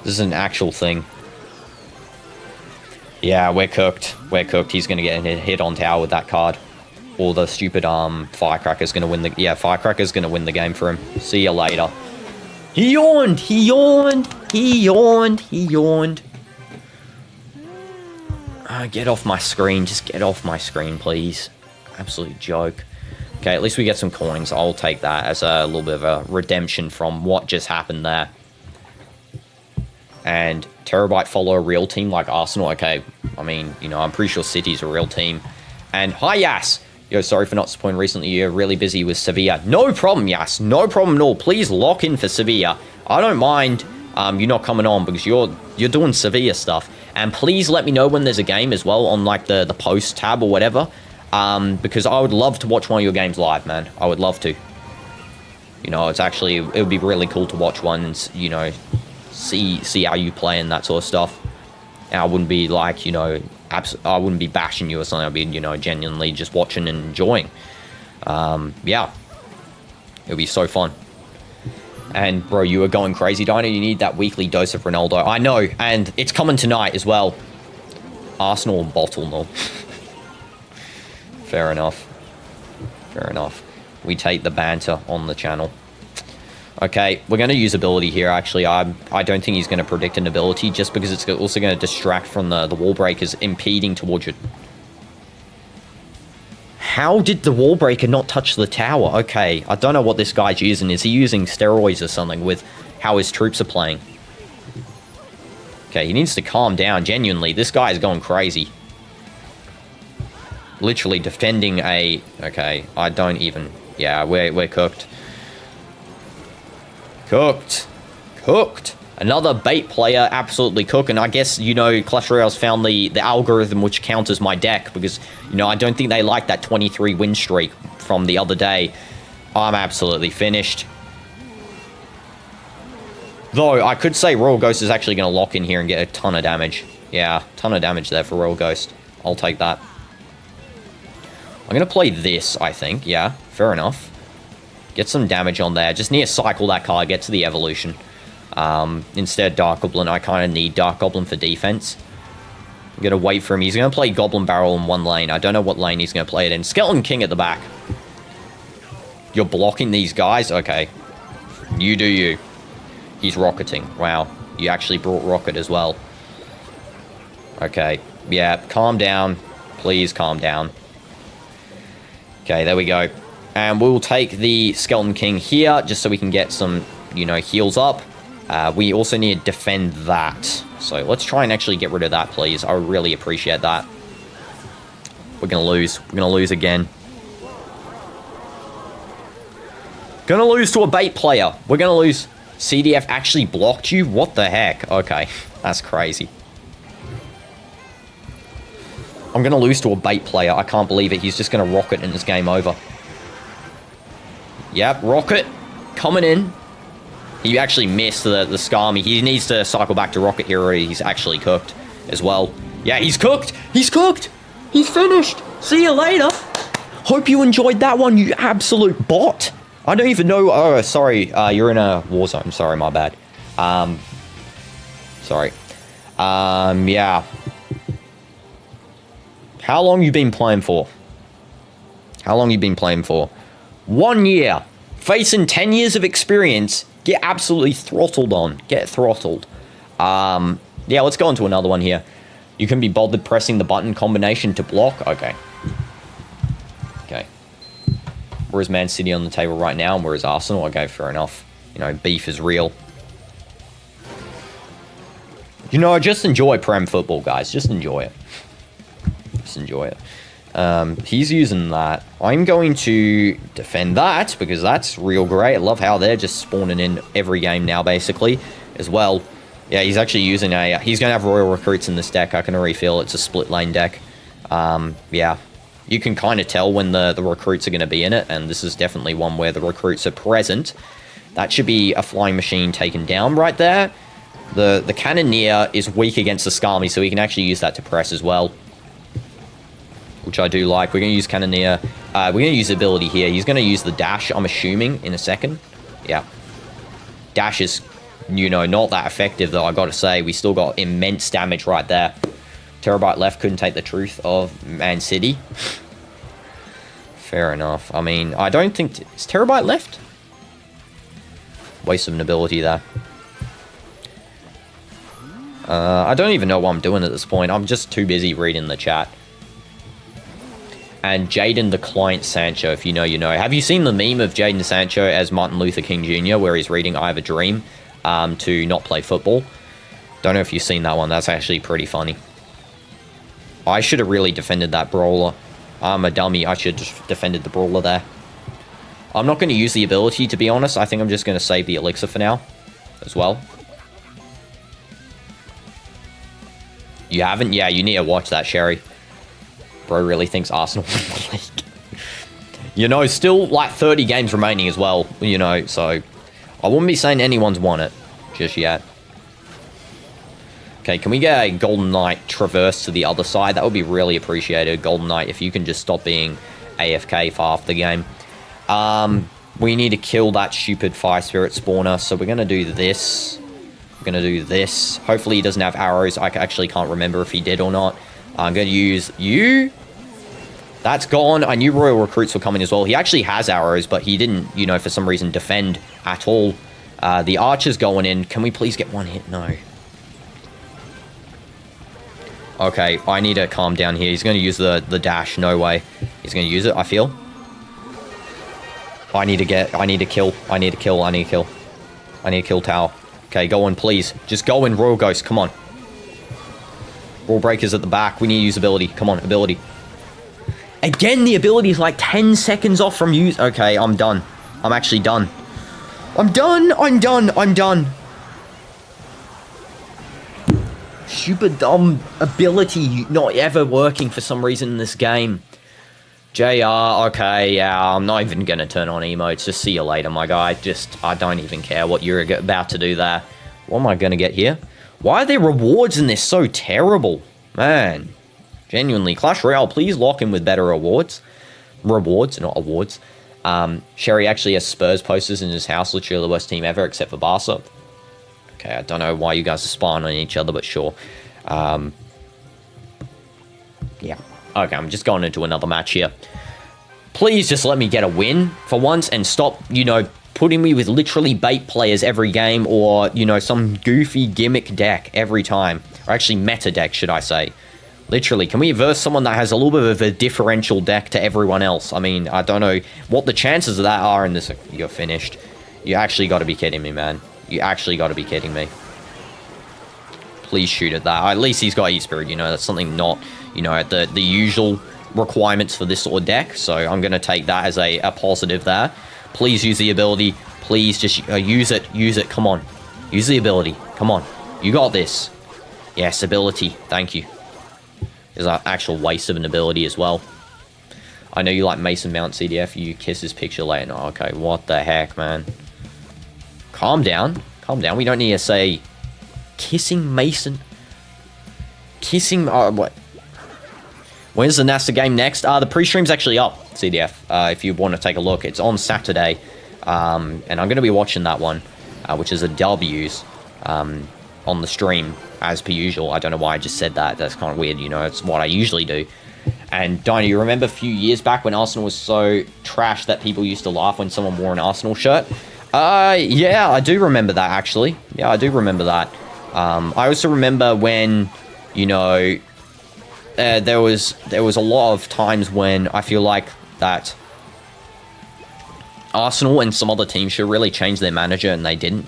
This is an actual thing. Yeah, we're cooked. We're cooked. He's going to get hit on tower with that card. Or the stupid Firecracker's going to win the... Yeah, Firecracker's going to win the game for him. See you later. He yawned! He yawned! He yawned! He yawned! Get off my screen. Just get off my screen, please. Absolute joke. Okay, at least we get some coins. I'll take that as a little bit of a redemption from what just happened there. And Terabyte follow a real team like Arsenal. Okay, I mean, you know, I'm pretty sure City's a real team. And hi, Yas. Yo, sorry for not supporting recently. You're really busy with Sevilla. No problem, Yas. No problem at all. Please lock in for Sevilla. I don't mind you not coming on because you're doing Sevilla stuff. And please let me know when there's a game as well on like the post tab or whatever. Because I would love to watch one of your games live, man. I would love to. You know, it would be really cool to watch one and, you know, see how you play and that sort of stuff. And I wouldn't be like, you know, I wouldn't be bashing you or something. I'd be, you know, genuinely just watching and enjoying. Yeah. It would be so fun. And, bro, you are going crazy, Dino. You need that weekly dose of Ronaldo. I know, and it's coming tonight as well. Arsenal bottle, no. Fair enough. Fair enough. We take the banter on the channel. Okay, we're going to use ability here, actually. I don't think he's going to predict an ability, just because it's also going to distract from the wall breakers impeding towards you. How did the wall breaker not touch the tower? Okay, I don't know what this guy's using. Is he using steroids or something with how his troops are playing? Okay, he needs to calm down, genuinely. This guy is going crazy. Literally defending a... Okay, I don't even... Yeah, we're cooked. Cooked. Cooked. Another bait player absolutely cooking. I guess, you know, Clash Royale's found the algorithm which counters my deck because, you know, I don't think they like that 23 win streak from the other day. I'm absolutely finished. Though, I could say Royal Ghost is actually going to lock in here and get a ton of damage. Yeah, ton of damage there for Royal Ghost. I'll take that. I'm going to play this, I think. Yeah, fair enough. Get some damage on there. Just need to cycle that card, get to the evolution. Instead, Dark Goblin. I kind of need Dark Goblin for defense. I'm going to wait for him. He's going to play Goblin Barrel in one lane. I don't know what lane he's going to play it in. Skeleton King at the back. You're blocking these guys? Okay. You do you. He's rocketing. Wow. You actually brought rocket as well. Okay. Yeah, calm down. Please calm down. Okay, there we go. And we'll take the Skeleton King here, just so we can get some, you know, heals up. We also need to defend that. So let's try and actually get rid of that, please. I really appreciate that. We're going to lose. We're going to lose again. Going to lose to a bait player. We're going to lose. CDF actually blocked you? What the heck? Okay, that's crazy. I'm going to lose to a bait player. I can't believe it. He's just going to rocket and it's game over. Yep, rocket. Coming in. He actually missed the Skarmy. He needs to cycle back to rocket here or he's actually cooked as well. Yeah, he's cooked. He's cooked. He's finished. See you later. Hope you enjoyed that one, you absolute bot. I don't even know. Oh, sorry. You're in a war zone. Sorry, my bad. Sorry. Yeah. How long you been playing for? How long you been playing for? 1 year. Facing 10 years of experience. Get absolutely throttled on. Get throttled. Yeah, let's go on to another one here. You can be bothered pressing the button combination to block. Okay. Okay. Whereas Man City on the table right now, and whereas Arsenal? Okay, fair enough. You know, beef is real. You know, just enjoy Prem football, guys. Just enjoy it. Just enjoy it. He's using that. I'm going to defend that because that's real great. I love how they're just spawning in every game now, basically, as well. Yeah, he's actually using a... he's going to have Royal Recruits in this deck. I can already feel it's a split lane deck. Yeah. You can kind of tell when the recruits are going to be in it, and this is definitely one where the recruits are present. That should be a flying machine taken down right there. The Cannoneer is weak against the Skarmy, so he can actually use that to press as well, which I do like. We're going to use Cannoneer. We're going to use ability here. He's going to use the dash, I'm assuming, in a second. Yeah. Dash is, you know, not that effective, though, I got to say. We still got immense damage right there. Terabyte left couldn't take the truth of Man City. Fair enough. I mean, I don't think... Is Terabyte left? Waste of an ability there. I don't even know what I'm doing at this point. I'm just too busy reading the chat. And Jaden the Client Sancho, if you know, you know. Have you seen the meme of Jaden Sancho as Martin Luther King Jr., where he's reading I Have a Dream to not play football? Don't know if you've seen that one. That's actually pretty funny. I should have really defended that brawler. I'm a dummy. I should have defended the brawler there. I'm not going to use the ability, to be honest. I think I'm just going to save the elixir for now as well. You haven't? Yeah, you need to watch that, Sherry. Bro really thinks Arsenal win the league. You know, still like 30 games remaining as well, you know, so I wouldn't be saying anyone's won it just yet. Okay, can we get a Golden Knight traverse to the other side? That would be really appreciated. Golden Knight, if you can just stop being AFK for half the game. We need to kill that stupid Fire Spirit spawner, so we're going to do this. We're going to do this. Hopefully he doesn't have arrows. I actually can't remember if he did or not. I'm going to use you. That's gone. I knew Royal Recruits were coming as well. He actually has arrows, but he didn't, you know, for some reason defend at all. The Archer's going in. Can we please get one hit? No. Okay, I need to calm down here. He's going to use the dash. No way. He's going to use it, I feel. I need to kill. I need to kill Tower. Okay, go on, please. Just go in, Royal Ghost. Come on. Rule Breaker's at the back. We need to use ability. Come on, ability. Again, the ability is like 10 seconds off from use. Okay, I'm done. I'm actually done. I'm done. Super dumb ability not ever working for some reason in this game. JR, okay, yeah, I'm not even going to turn on emotes. Just see you later, my guy. I don't even care what you're about to do there. What am I going to get here? Why are there rewards in this so terrible? Man, genuinely. Clash Royale, please lock in with better rewards. Rewards, not awards. Sherry actually has Spurs posters in his house. Literally the worst team ever, except for Barca. Okay, I don't know why you guys are spying on each other, but sure. Yeah. Okay, I'm just going into another match here. Please just let me get a win for once and stop, you know, putting me with literally bait players every game or, you know, some goofy gimmick deck every time. Or actually meta deck, should I say. Literally, can we verse someone that has a little bit of a differential deck to everyone else? I mean, I don't know what the chances of that are in this. You're finished. You actually got to be kidding me, man. You actually got to be kidding me. Please shoot at that. At least he's got E-Spirit, you know. That's something not, you know, at the usual requirements for this sort of deck. So I'm going to take that as a positive there. Please use the ability. Please just use it. Use it. Come on. Use the ability. Come on. You got this. Yes, ability. Thank you. There's an actual waste of an ability as well. I know you like Mason Mount CDF. You kiss his picture later. No, okay, what the heck, man? Calm down. Calm down. We don't need to say kissing Mason. Kissing... what? When's the NASA game next? The pre-stream's actually up, CDF. If you want to take a look. It's on Saturday. And I'm going to be watching that one, which is a W's on the stream, as per usual. I don't know why I just said that. That's kind of weird, you know. It's what I usually do. And Dino, you remember a few years back when Arsenal was so trash that people used to laugh when someone wore an Arsenal shirt? Yeah, I do remember that, actually. Yeah, I do remember that. I also remember when, you know, there was a lot of times when I feel like that Arsenal and some other teams should really change their manager, and they didn't.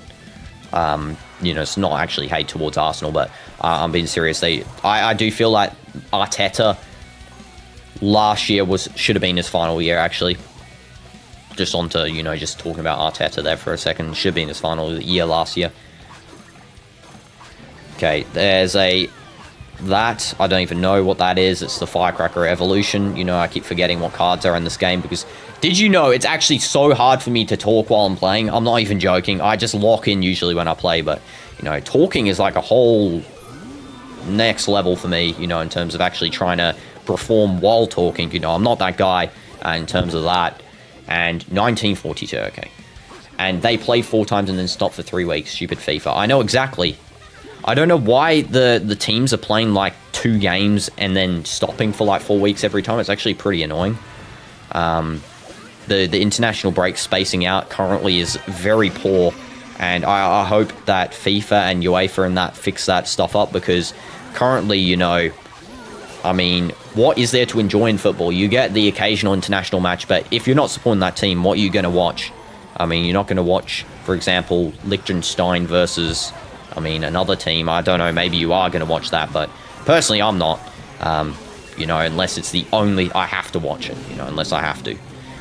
You know, it's not actually hate towards Arsenal, but I'm being serious. I do feel like Arteta last year should have been his final year, actually. Just on to, you know, just talking about Arteta there for a second. Should have been his final year last year. Okay, there's that. I don't even know what that is. It's the Firecracker Evolution. You know, I keep forgetting what cards are in this game because... Did you know it's actually so hard for me to talk while I'm playing? I'm not even joking. I just lock in usually when I play, but, you know, talking is like a whole next level for me, you know, in terms of actually trying to perform while talking. You know, I'm not that guy in terms of that. And 1942, okay. And they play 4 times and then stop for 3 weeks. Stupid FIFA. I know exactly. I don't know why the teams are playing like 2 games and then stopping for like 4 weeks every time. It's actually pretty annoying. The international break spacing out currently is very poor, and I hope that FIFA and UEFA and that fix that stuff up, because currently, you know, I mean, what is there to enjoy in football? You get the occasional international match, but if you're not supporting that team, what are you going to watch? I mean, you're not going to watch, for example, Liechtenstein versus, I mean, another team. I don't know, maybe you are going to watch that, but personally, I'm not. You know, unless it's the only, I have to watch it, you know, unless I have to.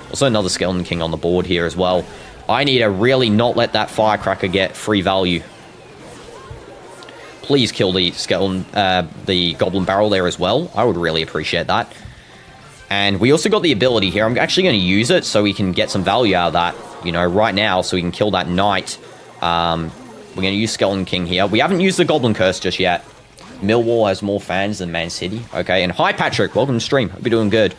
Also, another Skeleton King on the board here as well. I need to really not let that Firecracker get free value. Please kill the Skeleton, the Goblin Barrel there as well. I would really appreciate that. And we also got the ability here. I'm actually going to use it so we can get some value out of that, you know, right now, so we can kill that knight. We're going to use Skeleton King here. We haven't used the Goblin Curse just yet. Millwall has more fans than Man City. Okay, and hi, Patrick. Welcome to the stream. Hope you're doing good.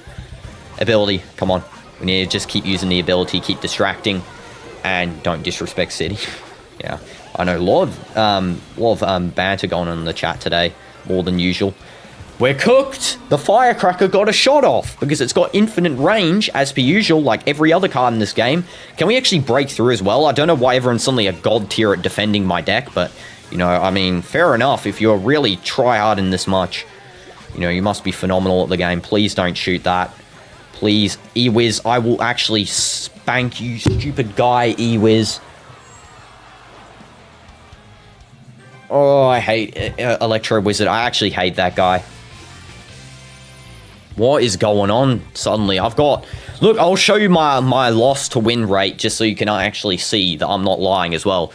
Ability. Come on. We need to just keep using the ability, keep distracting, and don't disrespect City. Yeah, I know. A lot of banter going on in the chat today, more than usual. We're cooked! The Firecracker got a shot off because it's got infinite range, as per usual, like every other card in this game. Can we actually break through as well? I don't know why everyone's suddenly a god tier at defending my deck, but, you know, I mean, fair enough. If you're really try-harding this much, you know, you must be phenomenal at the game. Please don't shoot that. Please, E-Wiz, I will actually spank you, stupid guy, E-Wiz. Oh, I hate Electro Wizard. I actually hate that guy. What is going on suddenly? I've got... Look, I'll show you my loss to win rate just so you can actually see that I'm not lying as well.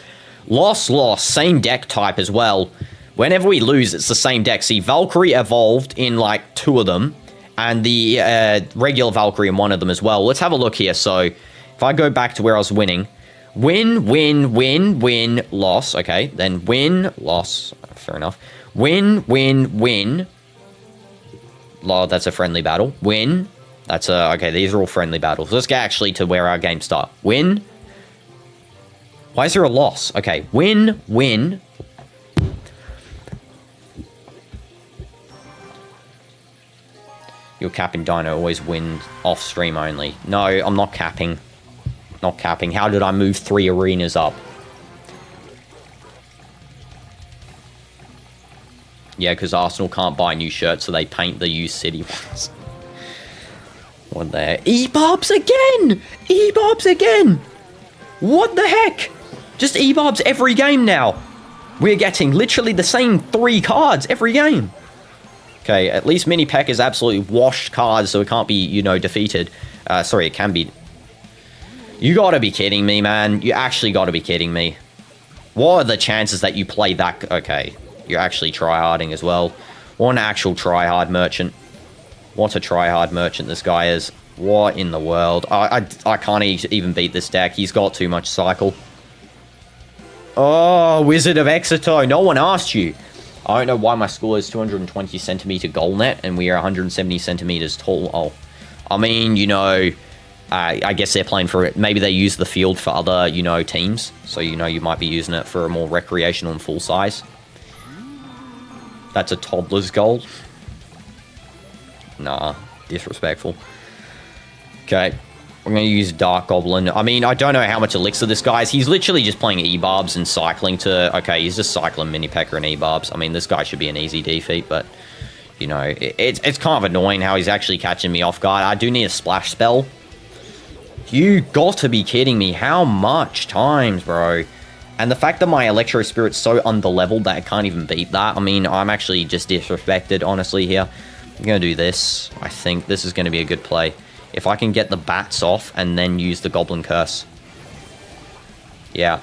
Loss, same deck type as well. Whenever we lose, it's the same deck. See, Valkyrie evolved in like 2 of them, and the regular Valkyrie in 1 of them as well. Let's have a look here. So, if I go back to where I was winning... Win, win, win, win, loss. Okay, then win, loss. Fair enough. Win, win, win. That's a friendly battle. Win. That's a... Okay, these are all friendly battles. Let's get actually to where our games start. Win. Why is there a loss? Okay, win, win. You're capping Dino. Always win off stream only. No, I'm not capping. Not capping. How did I move 3 arenas up? Yeah, because Arsenal can't buy new shirts, so they paint the used City ones. What the... E-Barbs again! E-Barbs again! What the heck? Just E-Barbs every game now. We're getting literally the same 3 cards every game. Okay, at least Mini Peck is absolutely washed cards, so it can't be, you know, defeated. Sorry, it can be... You gotta be kidding me, man. You actually gotta be kidding me. What are the chances that you play that... Okay, you're actually tryharding as well. What an actual tryhard merchant. What a tryhard merchant this guy is. What in the world? I can't even beat this deck. He's got too much cycle. Oh, Wizard of Exeter. No one asked you. I don't know why my school is 220 centimeter goal net and we are 170 centimeters tall. Oh, I mean, you know... I guess they're playing for it. Maybe they use the field for other, you know, teams. So, you know, you might be using it for a more recreational and full size. That's a toddler's goal. Nah, disrespectful. Okay, we're going to use Dark Goblin. I mean, I don't know how much elixir this guy is. He's literally just playing E-Barbs and cycling to... Okay, he's just cycling Mini Pecker and E-Barbs. I mean, this guy should be an easy defeat, but... You know, it's kind of annoying how he's actually catching me off guard. I do need a splash spell. You got to be kidding me. How much times, bro? And the fact that my Electro Spirit's so underleveled that I can't even beat that. I mean, I'm actually just disrespected, honestly, here. I'm going to do this. I think this is going to be a good play. If I can get the bats off and then use the Goblin Curse. Yeah.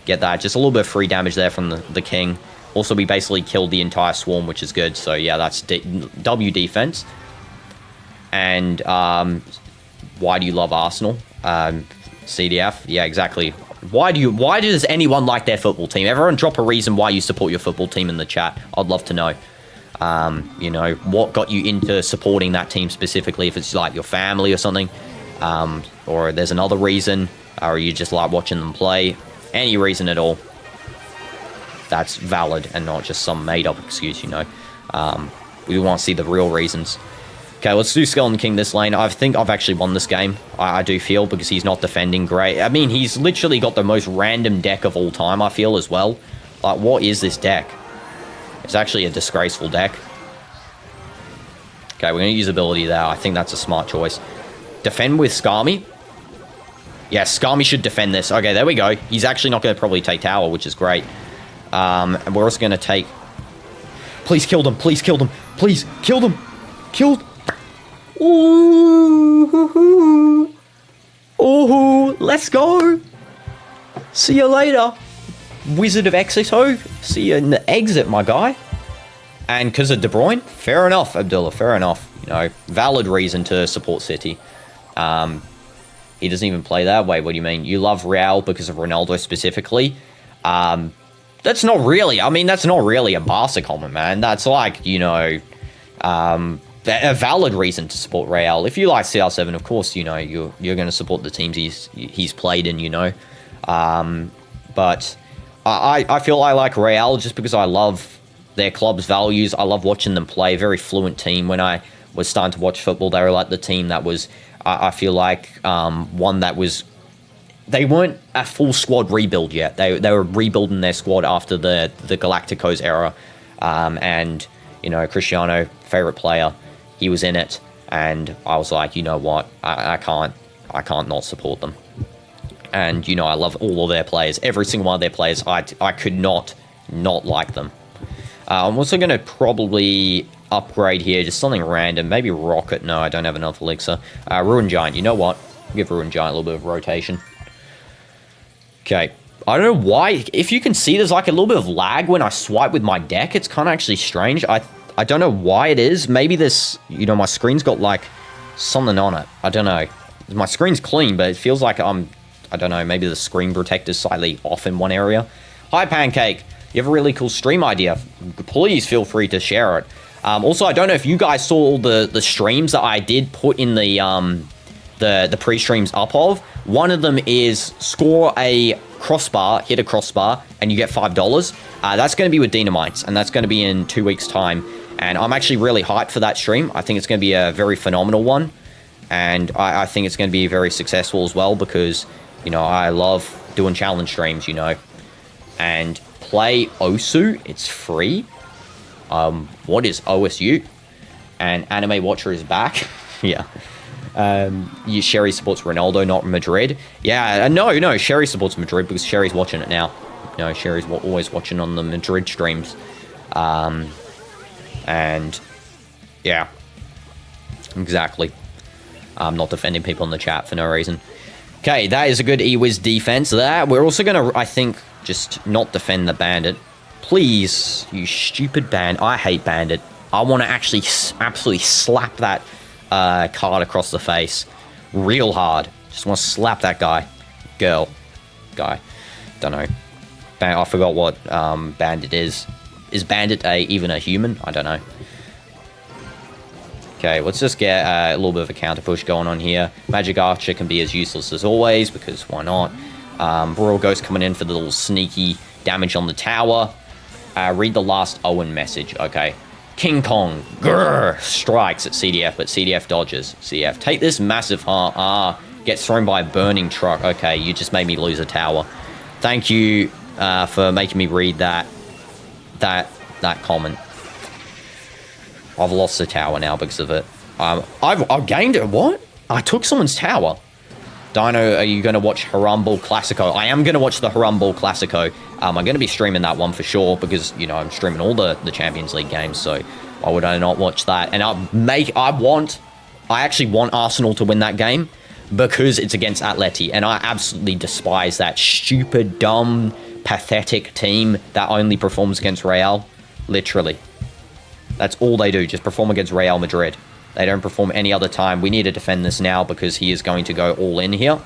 Get that. Just a little bit of free damage there from the King. Also, we basically killed the entire swarm, which is good. So, yeah, that's W defense. And, why do you love Arsenal? CDF? Yeah, exactly. Why does anyone like their football team? Everyone drop a reason why you support your football team in the chat. I'd love to know. You know, what got you into supporting that team specifically? If it's like your family or something. Or there's another reason. Or you just like watching them play. Any reason at all. That's valid and not just some made up excuse, you know. We want to see the real reasons. Okay, let's do Skeleton King this lane. I think I've actually won this game. I do feel, because he's not defending great. I mean, he's literally got the most random deck of all time, I feel, as well. Like, what is this deck? It's actually a disgraceful deck. Okay, we're going to use ability there. I think that's a smart choice. Defend with Skarmy. Yeah, Skarmy should defend this. Okay, there we go. He's actually not going to probably take tower, which is great. And we're also going to take... Please kill them. Please kill them. Please kill them. Killed. Ooh, ooh, let's go. See you later, Wizard of Exeter. See you in the exit, my guy. And because of De Bruyne, fair enough, Abdullah, fair enough. You valid reason to support City. He doesn't even play that way. What do you mean? You love Real because of Ronaldo specifically? That's not really, that's not really a Barca comment, man. That's like, a valid reason to support Real. If you like CR7, of course, you're going to support the teams he's played in, But I feel I like Real just because I love their club's values. I love watching them play. Very fluent team. When I was starting to watch football, they were like the team that was, I feel like, one that was, they weren't a full squad rebuild yet. They were rebuilding their squad after the Galacticos era. And, Cristiano, favorite player, he was in it. And I was like, you know what? I can't not support them. And, I love all of their players. Every single one of their players, I could not like them. I'm also going to probably upgrade here, just something random. Maybe Rocket. No, I don't have enough elixir. Ruin Giant. You know what? Give Ruin Giant a little bit of rotation. Okay. I don't know why. If you can see, there's like a little bit of lag when I swipe with my deck. It's kind of actually strange. I don't know why it is. Maybe this, my screen's got like something on it. I don't know. My screen's clean, but it feels like I don't know, maybe the screen protector's slightly off in one area. Hi, Pancake. You have a really cool stream idea. Please feel free to share it. Also, I don't know if you guys saw all the streams that I did put in the pre-streams up of. One of them is score a crossbar, hit a crossbar, and you get $5. That's going to be with DinoDoomz, and that's going to be in 2 weeks' time. And I'm actually really hyped for that stream. I think it's going to be a very phenomenal one. And I think it's going to be very successful as well because, I love doing challenge streams, And play OSU. It's free. What is OSU? And Anime Watcher is back. Yeah. Sherry supports Ronaldo, not Madrid. Yeah, no, Sherry supports Madrid because Sherry's watching it now. Sherry's always watching on the Madrid streams. And yeah, exactly. I'm not defending people in the chat for no reason. Okay, that is a good E-Wiz defense there. We're also going to, I think, just not defend the Bandit. Please, you stupid Bandit. I hate Bandit. I want to actually absolutely slap that card across the face real hard. Just want to slap that guy. Guy. Don't know. I forgot what Bandit is. Is Bandit even a human? I don't know. Okay, let's just get a little bit of a counter push going on here. Magic Archer can be as useless as always, because why not? Royal Ghost coming in for the little sneaky damage on the tower. Read the last Owen message. Okay. King Kong strikes at CDF, but CDF dodges. CDF, take this massive heart. Gets thrown by a burning truck. Okay, you just made me lose a tower. Thank you for making me read that comment. I've lost the tower now because of it. I've gained it. What? I took someone's tower. Dino, are you going to watch Harambol Classico? I am going to watch the Harambol Classico. I'm going to be streaming that one for sure because, I'm streaming all the Champions League games, so why would I not watch that? And I actually want Arsenal to win that game because it's against Atleti, and I absolutely despise that stupid, dumb, pathetic team that only performs against Real. Literally. That's all they do, just perform against Real Madrid. They don't perform any other time. We need to defend this now because he is going to go all in here.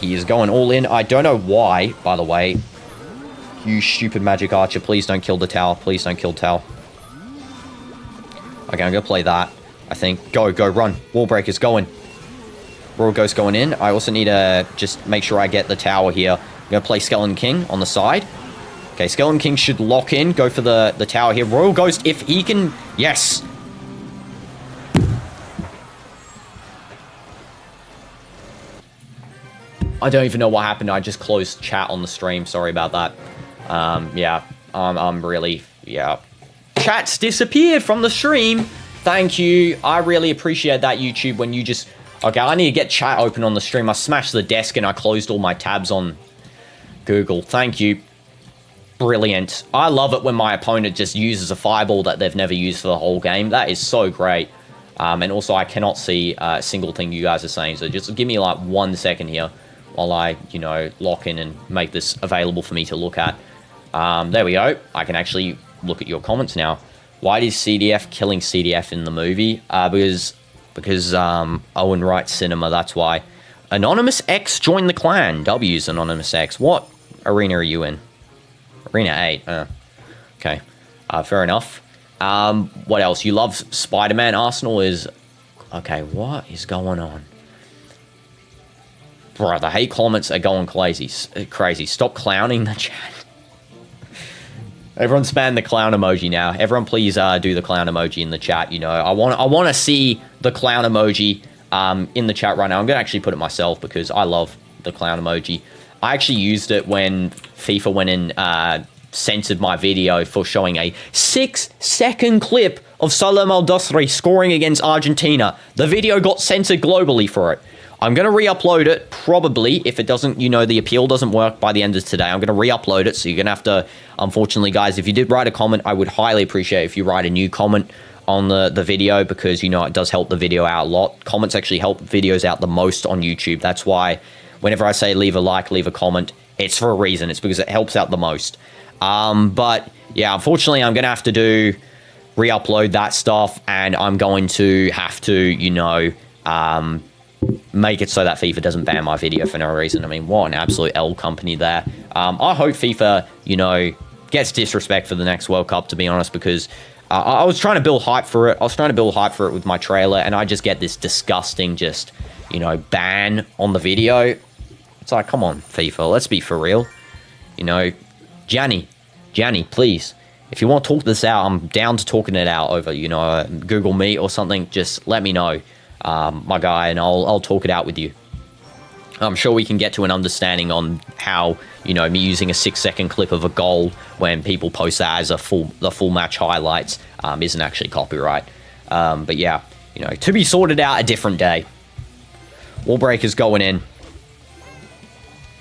He is going all in. I don't know why, by the way. You stupid Magic Archer. Please don't kill the tower. Please don't kill tower. Okay, I'm going to play that. I think. Go, run. Wall breakers going. Royal Ghost going in. I also need to just make sure I get the tower here. I'm going to play Skeleton King on the side. Okay, Skeleton King should lock in. Go for the tower here. Royal Ghost, if he can... Yes. I don't even know what happened. I just closed chat on the stream. Sorry about that. Yeah, I'm really... Yeah. Chat's disappeared from the stream. Thank you. I really appreciate that, YouTube, when you just... Okay, I need to get chat open on the stream. I smashed the desk and I closed all my tabs on Google. Thank you. Brilliant. I love it when my opponent just uses a fireball that they've never used for the whole game. That is so great. And also, I cannot see a single thing you guys are saying. So just give me like 1 second here while I, lock in and make this available for me to look at. There we go. I can actually look at your comments now. Why is CDF killing CDF in the movie? Because Owen writes cinema, that's why. Anonymous X joined the clan. W's Anonymous X. What arena are you in? Arena 8. Okay. Fair enough. What else? You love Spider-Man. Arsenal is... Okay, what is going on? Bro, the hate comments are going crazy. Stop clowning the chat. Everyone spam the clown emoji now. Everyone please do the clown emoji in the chat. You know, I want to see the clown emoji in the chat right now. I'm going to actually put it myself because I love the clown emoji. I actually used it when FIFA went in... censored my video for showing a 6-second clip of Solo Maldostri scoring against Argentina. The video got censored globally for it. I'm going to re-upload it, probably, if it doesn't, you know, the appeal doesn't work by the end of today. I'm going to re-upload it, so you're going to have to, unfortunately, guys, if you did write a comment, I would highly appreciate if you write a new comment on the video, because, you know, it does help the video out a lot. Comments actually help videos out the most on YouTube. That's why whenever I say leave a like, leave a comment, it's for a reason. It's because it helps out the most. But yeah, unfortunately, I'm going to have to re-upload that stuff, and I'm going to have to, you know, make it so that FIFA doesn't ban my video for no reason. I mean, what an absolute L company there. I hope FIFA, you know, gets disrespect for the next World Cup, to be honest, because I was trying to build hype for it. I was trying to build hype for it with my trailer, and I just get this disgusting, just, you know, ban on the video. It's like, come on, FIFA, let's be for real. You know, Gianni, please, if you want to talk this out, I'm down to talking it out over, you know, Google Meet or something. Just let me know, my guy, and I'll talk it out with you. I'm sure we can get to an understanding on how, you know, me using a 6-second clip of a goal when people post that as the full match highlights isn't actually copyright. But yeah, you know, to be sorted out a different day. Wall breakers going in,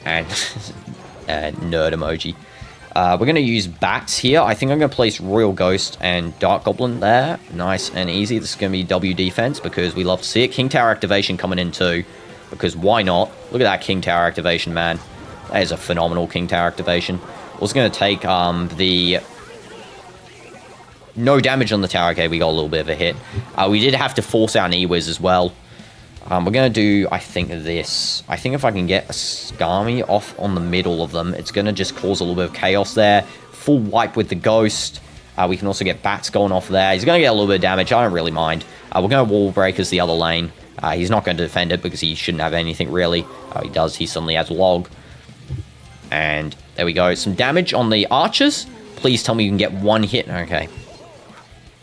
and nerd emoji. We're going to use bats here. I think I'm going to place Royal Ghost and Dark Goblin there. Nice and easy. This is going to be W defense because we love to see it. King Tower activation coming in too, because why not? Look at that King Tower activation, man. That is a phenomenal King Tower activation. Also going to take the... No damage on the tower. Okay, we got a little bit of a hit. We did have to force out an E-Wiz as well. We're going to do, I think, this. I think if I can get a Skarmy off on the middle of them, it's going to just cause a little bit of chaos there. Full wipe with the Ghost. We can also get Bats going off there. He's going to get a little bit of damage. I don't really mind. We're going to Wall Breakers the other lane. He's not going to defend it because he shouldn't have anything, really. He does. He suddenly has Log. And there we go. Some damage on the Archers. Please tell me you can get one hit. Okay.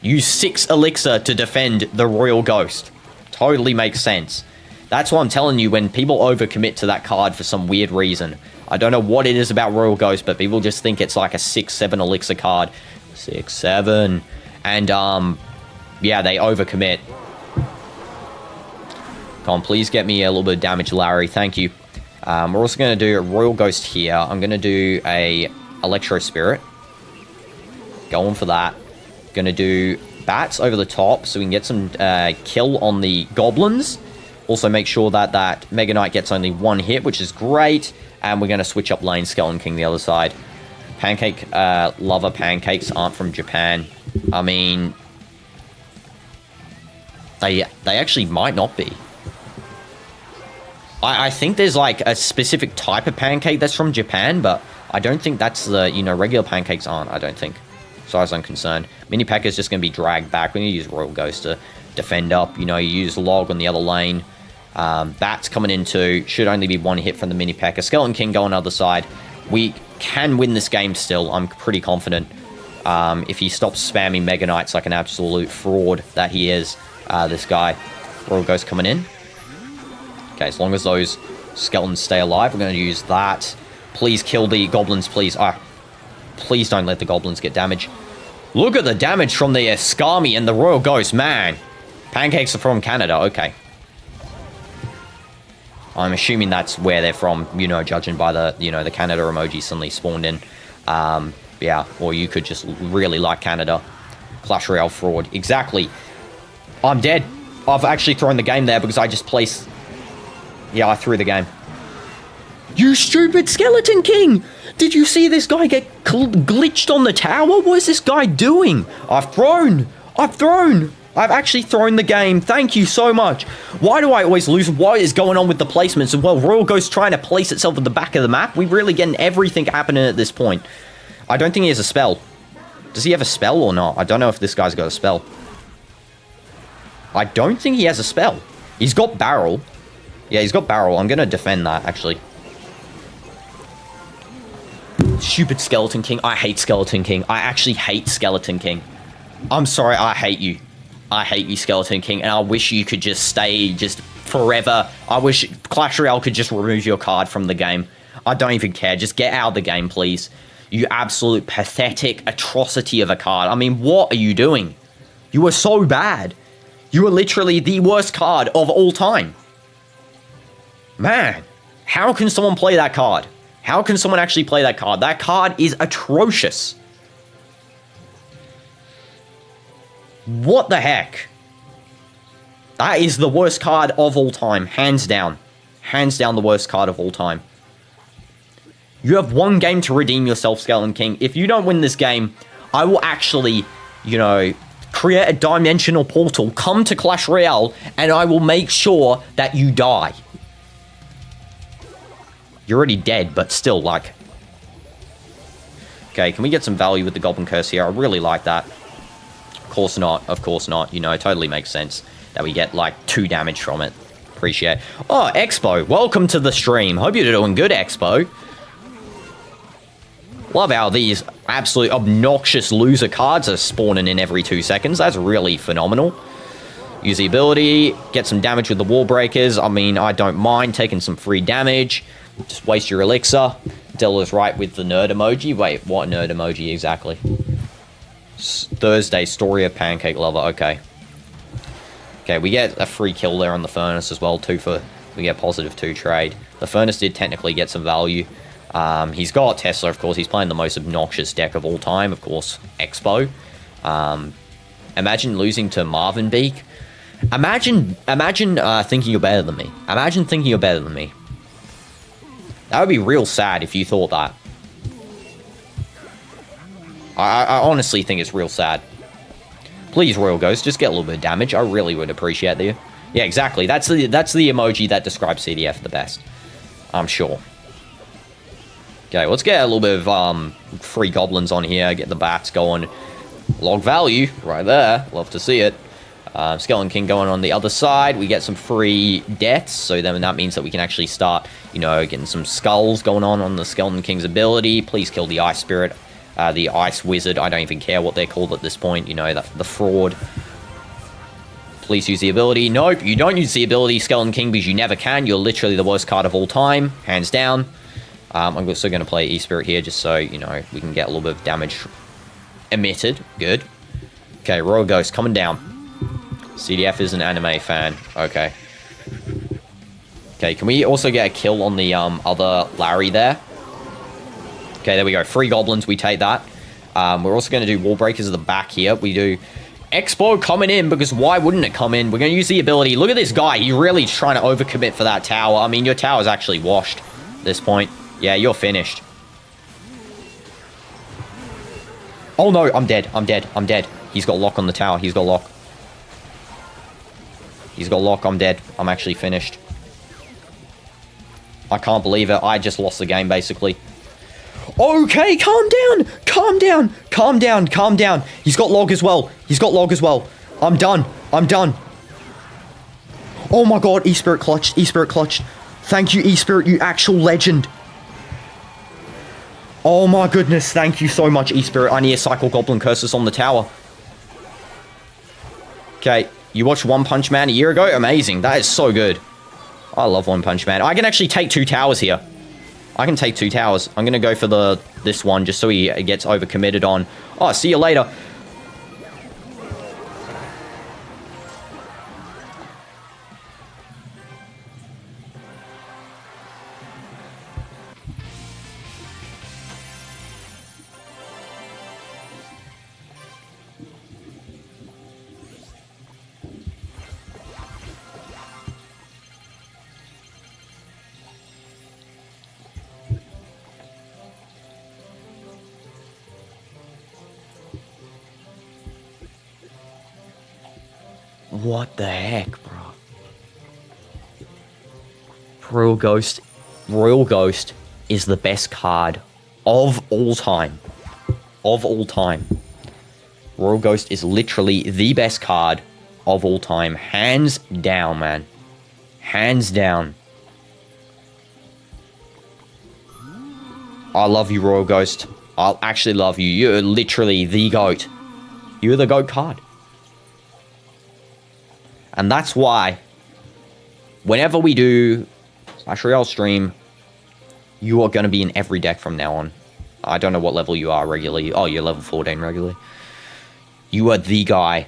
Use 6 Elixir to defend the Royal Ghost. Totally makes sense. That's what I'm telling you, when people overcommit to that card for some weird reason. I don't know what it is about Royal Ghost, but people just think it's like a 6-7 Elixir card. 6-7. And, yeah, they overcommit. Come on, please get me a little bit of damage, Larry. Thank you. We're also going to do a Royal Ghost here. I'm going to do a Electro Spirit. Going for that. Going to do Bats over the top so we can get some kill on the Goblins. Also make sure that that Mega Knight gets only one hit, which is great. And we're going to switch up lane Skeleton King the other side. Pancake lover pancakes aren't from Japan. I mean, they actually might not be. I think there's like a specific type of pancake that's from Japan, but I don't think that's the, you know, regular pancakes aren't, I don't think. As far as I'm concerned. Mini P.E.K.K.A is just going to be dragged back. We need to use Royal Ghost to defend up. You know, you use Log on the other lane. Bats coming in too. Should only be one hit from the Mini P.E.K.K.A. Skeleton King go on the other side. We can win this game still. I'm pretty confident. If he stops spamming Mega Knights like an absolute fraud that he is, this guy. Royal Ghost coming in. Okay, as long as those skeletons stay alive, we're going to use that. Please kill the goblins, please. Please don't let the goblins get damage. Look at the damage from the Skarmy and the Royal Ghost, man. Pancakes are from Canada, okay. I'm assuming that's where they're from, you know, judging by the, you know, the Canada emoji suddenly spawned in. Yeah, or you could just really like Canada. Clash Royale fraud, exactly. I'm dead. I've actually thrown the game there because I just placed... Yeah, I threw the game. You stupid Skeleton King! Did you see this guy get glitched on the tower? What is this guy doing? I've thrown. I've actually thrown the game. Thank you so much. Why do I always lose? What is going on with the placements? And well, Royal Ghost trying to place itself at the back of the map. We're really getting everything happening at this point. I don't think he has a spell. Does he have a spell or not? I don't know if this guy's got a spell. I don't think he has a spell. He's got barrel. Yeah, he's got barrel. I'm going to defend that, actually. Stupid Skeleton King. I hate Skeleton King. I actually hate Skeleton King. I'm sorry, I hate you. I hate you, Skeleton King, and I wish you could just stay just forever. I wish Clash Royale could just remove your card from the game. I don't even care. Just get out of the game, please. You absolute pathetic atrocity of a card. I mean, what are you doing? You are so bad. You are literally the worst card of all time. Man, how can someone play that card? How can someone actually play that card? That card is atrocious. What the heck? That is the worst card of all time. Hands down. Hands down the worst card of all time. You have one game to redeem yourself, Skeleton King. If you don't win this game, I will actually, you know, create a dimensional portal, come to Clash Royale, and I will make sure that you die. You're already dead, but still, like... Okay, can we get some value with the Goblin Curse here? I really like that. Of course not. Of course not. You know, it totally makes sense that we get, like, 2 damage from it. Appreciate it. Oh, Expo. Welcome to the stream. Hope you're doing good, Expo. Love how these absolute obnoxious loser cards are spawning in every 2 seconds. That's really phenomenal. Use the ability. Get some damage with the wall breakers. I mean, I don't mind taking some free damage. Just waste your elixir. Della's right with the nerd emoji. Wait, what nerd emoji exactly? Thursday, Story of Pancake Lover. Okay. Okay, we get a free kill there on the Furnace as well, too, for... We get +2 trade. The Furnace did technically get some value. He's got Tesla, of course. He's playing the most obnoxious deck of all time, of course, Expo. Imagine losing to Marvin Beak. Imagine thinking you're better than me. Imagine thinking you're better than me. That would be real sad if you thought that. I honestly think it's real sad. Please, Royal Ghost, just get a little bit of damage. I really would appreciate that. Yeah, exactly. That's the emoji that describes CDF the best. I'm sure. Okay, let's get a little bit of free goblins on here. Get the bats going. Log value right there. Love to see it. Skeleton King going on the other side. We get some free deaths, so then that means that we can actually start, you know, getting some skulls going on the Skeleton King's ability. Please kill the Ice Spirit, the Ice Wizard. I don't even care what they're called at this point. You know, the fraud. Please use the ability. Nope, you don't use the ability, Skeleton King, because you never can. You're literally the worst card of all time, hands down. I'm also going to play E-Spirit here just so, you know, we can get a little bit of damage emitted. Good. Okay, Royal Ghost coming down. CDF is an anime fan. Okay. Okay, can we also get a kill on the other Larry there? Okay, there we go. Free goblins, we take that. We're also going to do wall breakers at the back here. We do Expo coming in, because why wouldn't it come in? We're going to use the ability. Look at this guy. He really trying to overcommit for that tower. I mean, your tower's actually washed at this point. Yeah, you're finished. Oh no, I'm dead. I'm dead. I'm dead. He's got lock on the tower. He's got lock. He's got lock. I'm dead. I'm actually finished. I can't believe it. I just lost the game, basically. Okay, calm down. Calm down. Calm down. Calm down. He's got log as well. He's got log as well. I'm done. I'm done. Oh my god, E-Spirit clutched. E-Spirit clutched. Thank you, E-Spirit, you actual legend. Oh my goodness, thank you so much, E-Spirit. I need to cycle Goblin Curses on the tower. Okay, you watched One Punch Man a year ago? Amazing, that is so good. I love One Punch Man. I can actually take 2 towers here. I can take 2 towers. I'm going to go for this one just so he gets overcommitted on. Oh, see you later. What the heck, bro? Royal Ghost. Royal Ghost is the best card of all time. Of all time. Royal Ghost is literally the best card of all time. Hands down, man. Hands down. I love you, Royal Ghost. I'll actually love you. You're literally the GOAT. You're the GOAT card. And that's why, whenever we do Royale stream, you are going to be in every deck from now on. I don't know what level you are regularly. Oh, you're level 14 regularly. You are the guy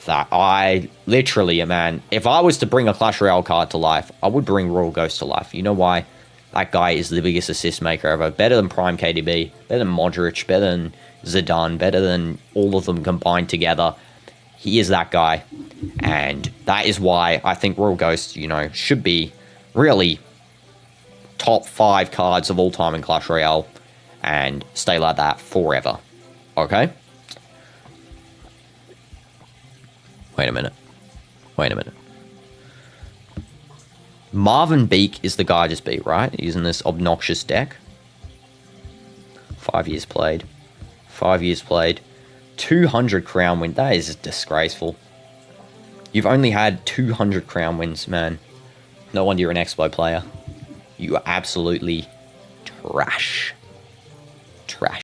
that I literally, man, if I was to bring a Clash Royale card to life, I would bring Royal Ghost to life. You know why? That guy is the biggest assist maker ever. Better than Prime KDB, better than Modric, better than Zidane, better than all of them combined together. He is that guy. And that is why I think Royal Ghost, you know, should be really top 5 cards of all time in Clash Royale. And stay like that forever. Okay? Wait a minute. Wait a minute. Marvin Beak is the guy I just beat, right? Using this obnoxious deck. 5 years played. 5 years played. 200 crown win. That is disgraceful. You've only had 200 crown wins, man. No wonder you're an Expo player. You are absolutely trash. Trash.